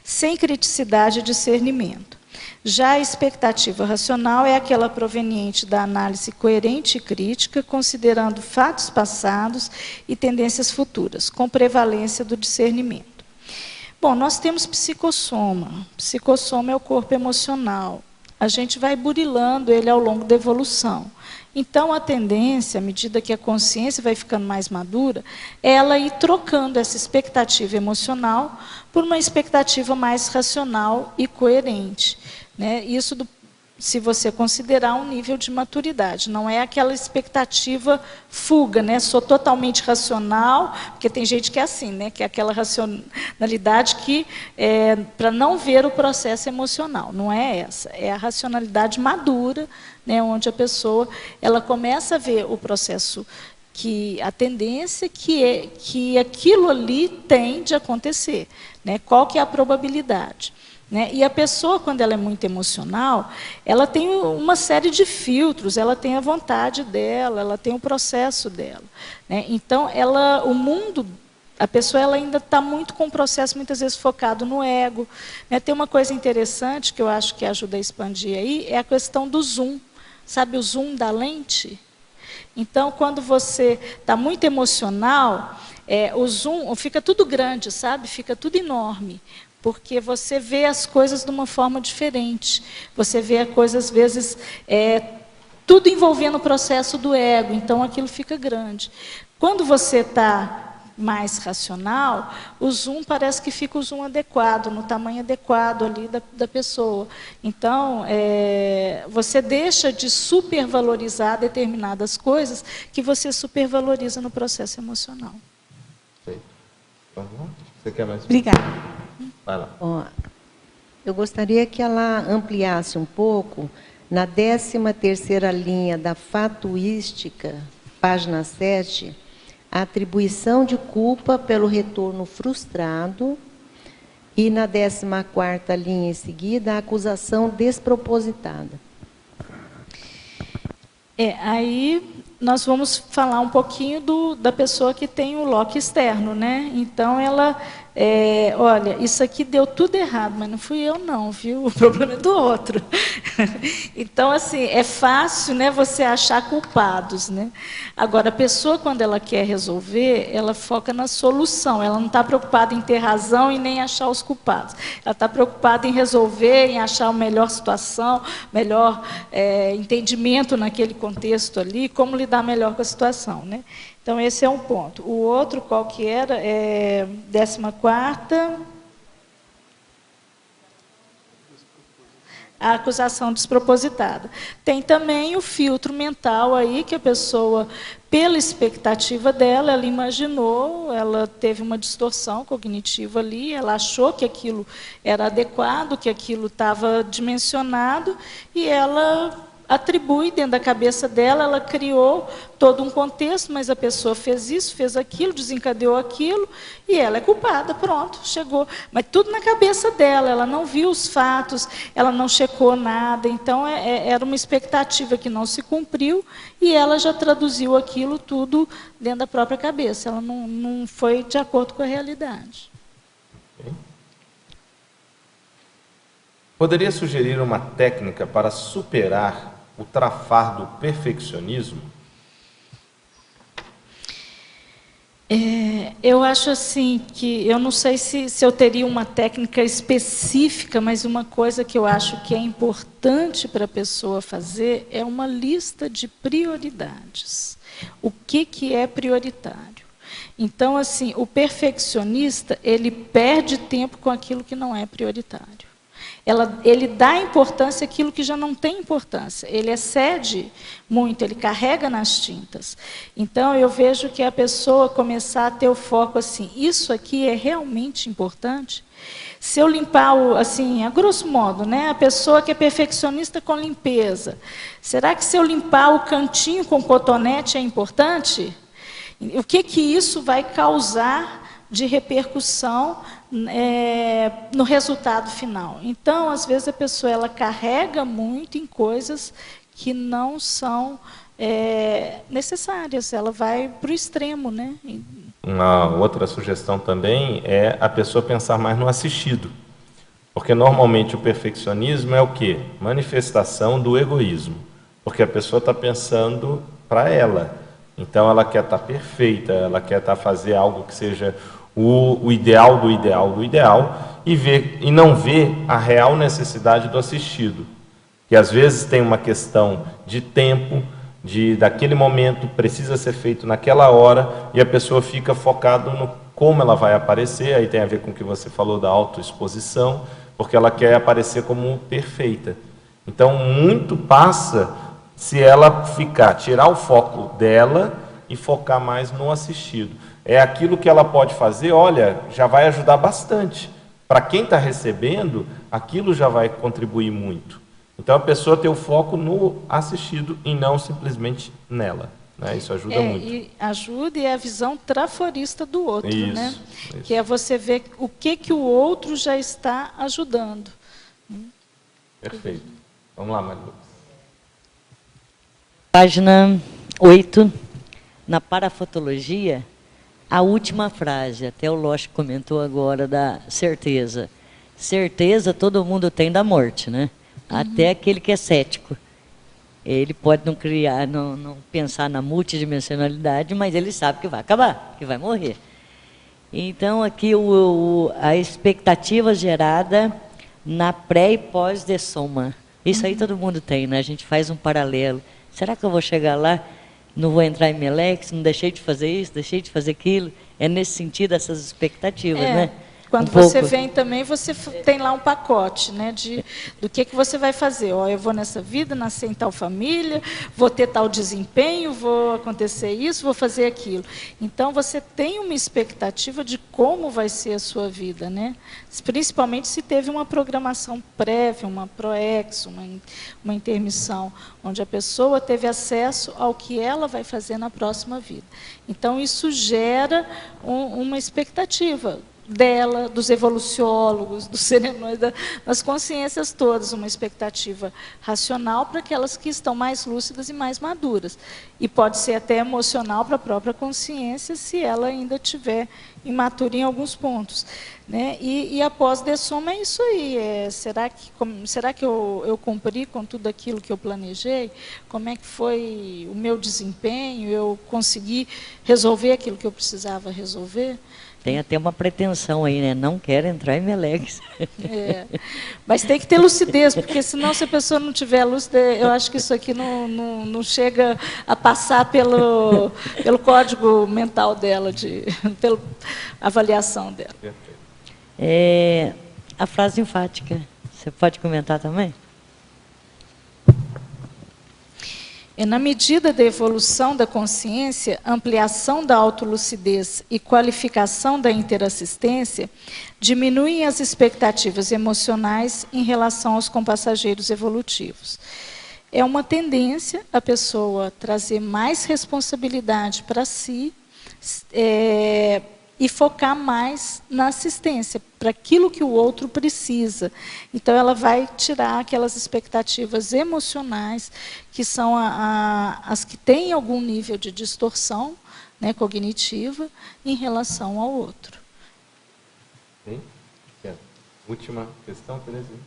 sem criticidade e discernimento. Já a expectativa racional é aquela proveniente da análise coerente e crítica, considerando fatos passados e tendências futuras, com prevalência do discernimento. Bom, nós temos psicossoma. Psicossoma é o corpo emocional. A gente vai burilando ele ao longo da evolução. Então, a tendência, à medida que a consciência vai ficando mais madura, é ela ir trocando essa expectativa emocional por uma expectativa mais racional e coerente, né? Isso, se você considerar um nível de maturidade, não é aquela expectativa fuga, né? Sou totalmente racional, porque tem gente que é assim, né? Que é aquela racionalidade que para não ver o processo emocional. Não é essa, é a racionalidade madura, né? Onde a pessoa ela começa a ver o processo, a tendência que aquilo ali tem de acontecer, né? Qual que é a probabilidade? Né? E a pessoa, quando ela é muito emocional, ela tem uma série de filtros, ela tem a vontade dela, ela tem o processo dela. Né? Então, a pessoa ela ainda está muito com o processo, muitas vezes, focado no ego. Né? Tem uma coisa interessante que eu acho que ajuda a expandir aí, é a questão do zoom. Sabe o zoom da lente? Então, quando você está muito emocional, o zoom fica tudo grande, sabe? Fica tudo enorme. Porque você vê as coisas de uma forma diferente. Você vê a coisa, às vezes, tudo envolvendo o processo do ego, então aquilo fica grande. Quando você está mais racional, o zoom parece que fica o zoom adequado, no tamanho adequado ali da pessoa. Então, você deixa de supervalorizar determinadas coisas que você supervaloriza no processo emocional. Você quer mais? Obrigada. Vai lá. Eu gostaria que ela ampliasse um pouco na 13ª linha da fatuística, página 7, a atribuição de culpa pelo retorno frustrado, e na 14ª linha em seguida, a acusação despropositada. Aí nós vamos falar um pouquinho da pessoa que tem o lock externo, né? Então, ela... olha, isso aqui deu tudo errado, mas não fui eu não, viu? O problema é do outro. Então, assim, é fácil, né, você achar culpados, né? Agora, a pessoa, quando ela quer resolver, ela foca na solução. Ela não está preocupada em ter razão e nem achar os culpados. Ela está preocupada em resolver, em achar a melhor situação, melhor entendimento naquele contexto ali, como lidar melhor com a situação, né? Então, esse é um ponto. O outro, qual que era? 14ª. A acusação despropositada. Tem também o filtro mental aí, que a pessoa, pela expectativa dela, ela imaginou, ela teve uma distorção cognitiva ali, ela achou que aquilo era adequado, que aquilo estava dimensionado, e ela atribui dentro da cabeça dela, ela criou todo um contexto, mas a pessoa fez isso, fez aquilo, desencadeou aquilo, e ela é culpada, pronto, chegou. Mas tudo na cabeça dela, ela não viu os fatos, ela não checou nada, então era uma expectativa que não se cumpriu, e ela já traduziu aquilo tudo dentro da própria cabeça, ela não foi de acordo com a realidade. Poderia sugerir uma técnica para superar o trafar do perfeccionismo? Eu acho assim que, eu não sei se eu teria uma técnica específica, mas uma coisa que eu acho que é importante para a pessoa fazer é uma lista de prioridades. O que é prioritário? Então, assim, o perfeccionista, ele perde tempo com aquilo que não é prioritário. Ele dá importância àquilo que já não tem importância. Ele excede muito, ele carrega nas tintas. Então, eu vejo que a pessoa começar a ter o foco assim, isso aqui é realmente importante? Se eu limpar, assim, a grosso modo, né, a pessoa que é perfeccionista com limpeza, será que se eu limpar o cantinho com cotonete é importante? O que isso vai causar de repercussão no resultado final? Então, às vezes, a pessoa ela carrega muito em coisas que não são necessárias, ela vai para o extremo, né? Uma outra sugestão também é a pessoa pensar mais no assistido. Porque normalmente o perfeccionismo é o quê? Manifestação do egoísmo. Porque a pessoa está pensando para ela. Então ela quer estar perfeita, ela quer fazer algo que seja o ideal do ideal do ideal, e não vê a real necessidade do assistido. Que às vezes tem uma questão de tempo, daquele momento precisa ser feito naquela hora, e a pessoa fica focada no como ela vai aparecer. Aí tem a ver com o que você falou da autoexposição, porque ela quer aparecer como perfeita. Então muito passa se ela tirar o foco dela e focar mais no assistido. É aquilo que ela pode fazer, olha, já vai ajudar bastante. Para quem está recebendo, aquilo já vai contribuir muito. Então a pessoa tem o foco no assistido e não simplesmente nela. Né? Isso ajuda muito. E ajuda, e é a visão traforista do outro, isso, né? Isso. Que é você ver o que o outro já está ajudando. Perfeito. Vamos lá, Maria Lucas. Página 8, na parafotologia, a última frase, até o Losch comentou agora, da certeza. Certeza todo mundo tem da morte, né? Até aquele que é cético. Ele pode não pensar na multidimensionalidade, mas ele sabe que vai acabar, que vai morrer. Então, aqui a expectativa gerada na pré e pós-dessoma. Isso aí todo mundo tem, né? A gente faz um paralelo. Será que eu vou chegar lá, não vou entrar em Melex, não deixei de fazer isso, deixei de fazer aquilo? É nesse sentido essas expectativas, né? Quando você vem também, você tem lá um pacote, né, do que você vai fazer. Ó, eu vou nessa vida, nascer em tal família, vou ter tal desempenho, vou acontecer isso, vou fazer aquilo. Então, você tem uma expectativa de como vai ser a sua vida, né? Principalmente se teve uma programação prévia, uma proex, uma intermissão, onde a pessoa teve acesso ao que ela vai fazer na próxima vida. Então, isso gera uma expectativa dela, dos evoluciólogos, dos serenões, das consciências todas, uma expectativa racional para aquelas que estão mais lúcidas e mais maduras. E pode ser até emocional para a própria consciência, se ela ainda estiver imatura em alguns pontos. Né? E após dessoma é isso aí. Será que eu cumpri com tudo aquilo que eu planejei? Como é que foi o meu desempenho? Eu consegui resolver aquilo que eu precisava resolver? Tem até uma pretensão aí, né? Não quero entrar em Melex. Mas tem que ter lucidez, porque senão, se a pessoa não tiver lucidez, eu acho que isso aqui não chega a passar pelo código mental dela, pela avaliação dela. A frase enfática, você pode comentar também? Na medida da evolução da consciência, ampliação da autolucidez e qualificação da interassistência, diminuem as expectativas emocionais em relação aos compassageiros evolutivos. É uma tendência a pessoa trazer mais responsabilidade para si e focar mais na assistência, para aquilo que o outro precisa. Então, ela vai tirar aquelas expectativas emocionais, que são as que têm algum nível de distorção, né, cognitiva, em relação ao outro. Última questão, Terezinha.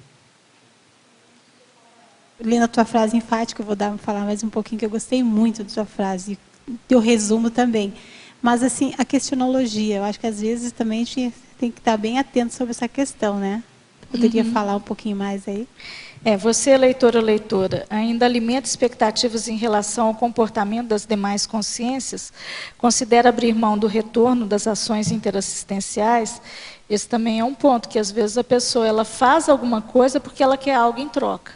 lendo a tua frase enfática, eu vou falar mais um pouquinho, que eu gostei muito da tua frase, teu resumo também. Mas, assim, a questionologia, eu acho que às vezes também a gente tem que estar bem atento sobre essa questão, né? Poderia falar um pouquinho mais aí? Você, leitor ou leitora, ainda alimenta expectativas em relação ao comportamento das demais consciências? Considera abrir mão do retorno das ações interassistenciais? Esse também é um ponto, que às vezes a pessoa ela faz alguma coisa porque ela quer algo em troca.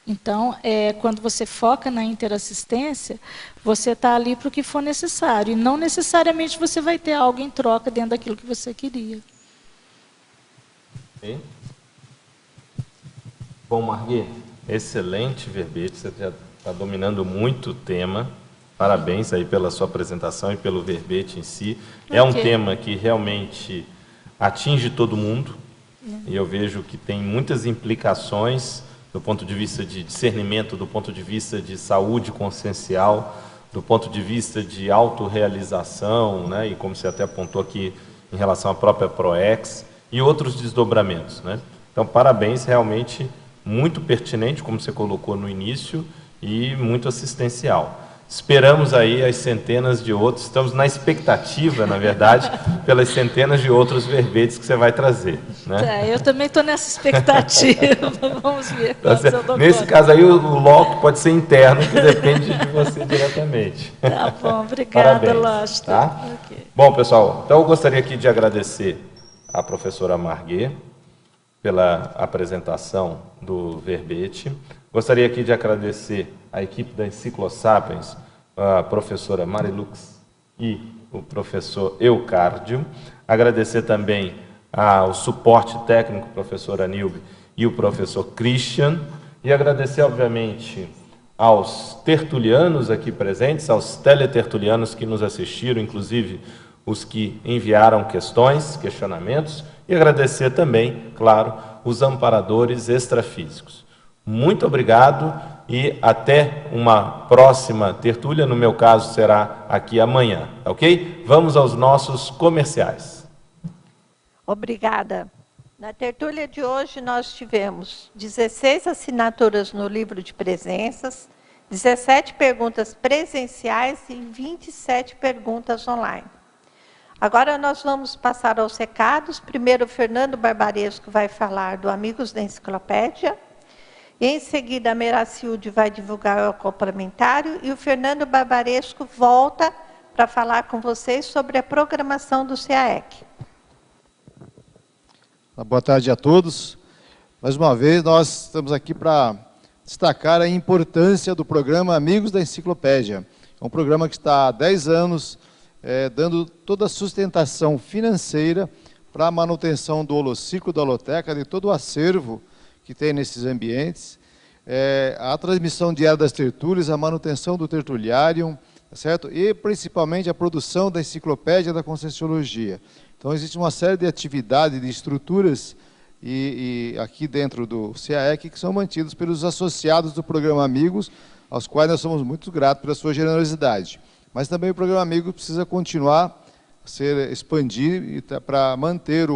Então, quando você foca na interassistência, você está ali para o que for necessário, e não necessariamente você vai ter algo em troca dentro daquilo que você queria. Okay. Bom, Margui, excelente verbete, você já está dominando muito o tema. Parabéns aí pela sua apresentação e pelo verbete em si. É um tema que realmente atinge todo mundo, e eu vejo que tem muitas implicações do ponto de vista de discernimento, do ponto de vista de saúde consciencial, do ponto de vista de autorrealização, né? E como você até apontou aqui em relação à própria ProEx, e outros desdobramentos, né? Então, parabéns, realmente muito pertinente, como você colocou no início, e muito assistencial. Esperamos aí as centenas de outros, estamos na expectativa, na verdade, pelas centenas de outros verbetes que você vai trazer, né? Eu também estou nessa expectativa, vamos ver. Nesse caso aí, o loco pode ser interno, que depende de você diretamente. Tá bom, obrigada, Lógico. Tá? Okay. Bom, pessoal, então eu gostaria aqui de agradecer à professora Margui pela apresentação do verbete. Gostaria aqui de agradecer à equipe da Enciclosapiens, a professora Marilux e o professor Eucárdio. Agradecer também ao suporte técnico, professor Anilbe e o professor Christian. E agradecer, obviamente, aos tertulianos aqui presentes, aos teletertulianos que nos assistiram, inclusive os que enviaram questões, questionamentos. E agradecer também, claro, os amparadores extrafísicos. Muito obrigado e até uma próxima tertúlia, no meu caso será aqui amanhã, ok? Vamos aos nossos comerciais. Obrigada. Na tertúlia de hoje nós tivemos 16 assinaturas no livro de presenças, 17 perguntas presenciais e 27 perguntas online. Agora nós vamos passar aos recados. Primeiro, o Fernando Barbaresco vai falar do Amigos da Enciclopédia. Em seguida, a Meracilde vai divulgar o complementário e o Fernando Barbaresco volta para falar com vocês sobre a programação do CAEC. Boa tarde a todos. Mais uma vez, nós estamos aqui para destacar a importância do programa Amigos da Enciclopédia. É um programa que está há 10 anos dando toda a sustentação financeira para a manutenção do holociclo, da holoteca, de todo o acervo que tem nesses ambientes, a transmissão diária das tertúlias, a manutenção do tertuliário, certo? E principalmente a produção da enciclopédia da Conscienciologia. Então existe uma série de atividades, de estruturas e aqui dentro do CAEC que são mantidos pelos associados do programa Amigos, aos quais nós somos muito gratos pela sua generosidade. Mas também o programa Amigos precisa continuar a expandir para manter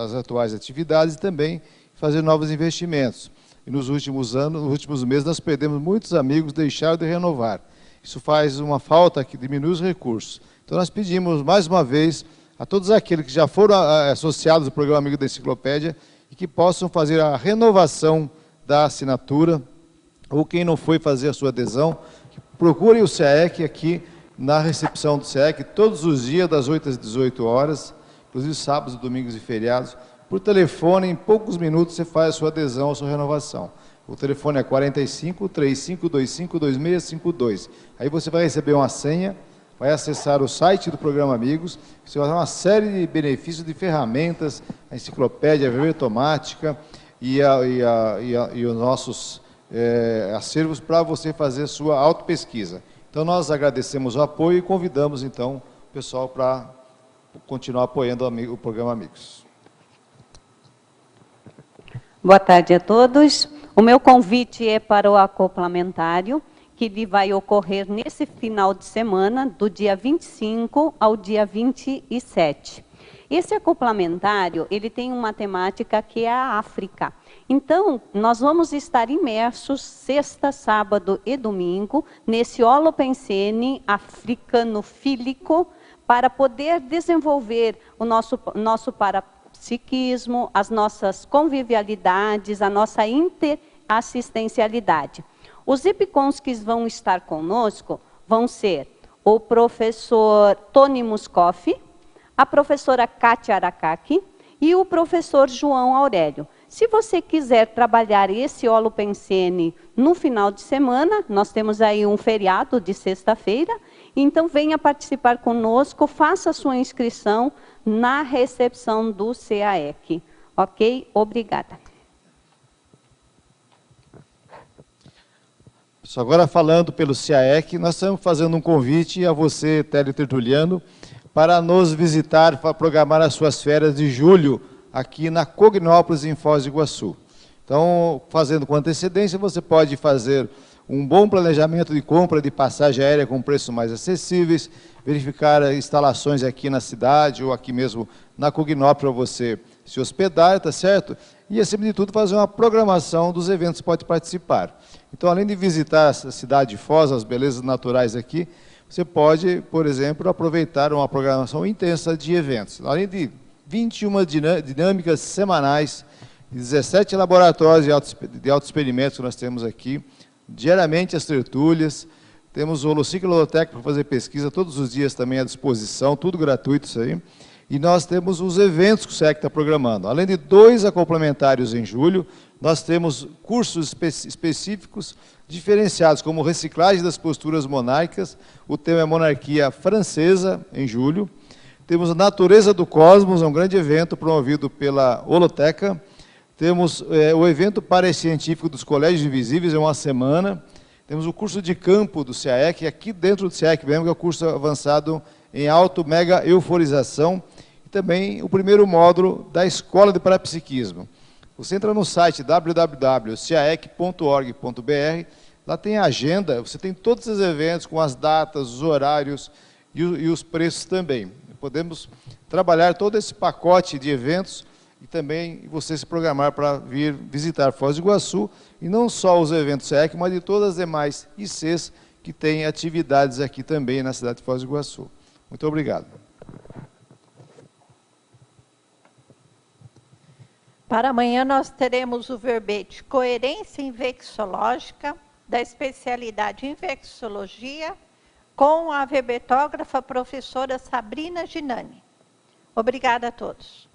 as atuais atividades e também fazer novos investimentos. E nos últimos anos, nos últimos meses, nós perdemos muitos amigos, deixaram de renovar. Isso faz uma falta que diminui os recursos. Então nós pedimos, mais uma vez, a todos aqueles que já foram associados ao programa Amigo da Enciclopédia e que possam fazer a renovação da assinatura, ou quem não foi fazer a sua adesão, que procure o CAEC aqui na recepção do CAEC, todos os dias, das 8 às 18 horas, inclusive sábados, domingos e feriados. Por telefone, em poucos minutos, você faz a sua adesão, a sua renovação. O telefone é 45-3525-2652. Aí você vai receber uma senha, vai acessar o site do programa Amigos, você vai ter uma série de benefícios, de ferramentas, a enciclopédia, a verbotomática e os nossos acervos para você fazer a sua autopesquisa. Então, nós agradecemos o apoio e convidamos, então, o pessoal para continuar apoiando o programa Amigos. Boa tarde a todos. O meu convite é para o acoplamentário, que vai ocorrer nesse final de semana, do dia 25 ao dia 27. Esse acoplamentário, ele tem uma temática que é a África. Então, nós vamos estar imersos sexta, sábado e domingo nesse holopensene africano-fílico para poder desenvolver o nosso parapsiquismo, as nossas convivialidades, a nossa interassistencialidade. Os epicons que vão estar conosco vão ser o professor Tony Muscoff, a professora Kátia Aracaki e o professor João Aurélio. Se você quiser trabalhar esse holopensene no final de semana, nós temos aí um feriado de sexta-feira, então venha participar conosco, faça a sua inscrição na recepção do CAEC. Ok? Obrigada. Agora falando pelo CAEC, nós estamos fazendo um convite a você, teletertuliano, para nos visitar, para programar as suas férias de julho, aqui na Cognópolis, em Foz do Iguaçu. Então, fazendo com antecedência, você pode fazer um bom planejamento de compra de passagem aérea com preços mais acessíveis, verificar instalações aqui na cidade ou aqui mesmo na Cognópolis para você se hospedar, tá certo? E, acima de tudo, fazer uma programação dos eventos que pode participar. Então, além de visitar a cidade de Foz, as belezas naturais aqui, você pode, por exemplo, aproveitar uma programação intensa de eventos. Além de 21 dinâmicas semanais, 17 laboratórios de autoexperimentos que nós temos aqui, diariamente as tertúlias, temos o Holociclo Holoteca para fazer pesquisa todos os dias também à disposição, tudo gratuito isso aí. E nós temos os eventos que o SEC está programando. Além de 2 acoplamentários em julho, nós temos cursos específicos diferenciados, como reciclagem das posturas monárquicas, o tema é monarquia francesa, em julho. Temos a Natureza do Cosmos, é um grande evento promovido pela Holoteca. Temos o evento parecientífico dos Colégios Invisíveis, é uma semana. Temos o curso de campo do CAEC, aqui dentro do CAEC mesmo, que é o curso avançado em auto-mega euforização. E também o primeiro módulo da Escola de Parapsiquismo. Você entra no site www.caec.org.br, lá tem a agenda, você tem todos os eventos com as datas, os horários e os preços também. Podemos trabalhar todo esse pacote de eventos e também você se programar para vir visitar Foz do Iguaçu, e não só os eventos SEC, mas de todas as demais ICs que têm atividades aqui também na cidade de Foz do Iguaçu. Muito obrigado. Para amanhã nós teremos o verbete Coerência Infecciológica, da especialidade Infecciologia, com a verbetógrafa professora Sabrina Ginani. Obrigada a todos.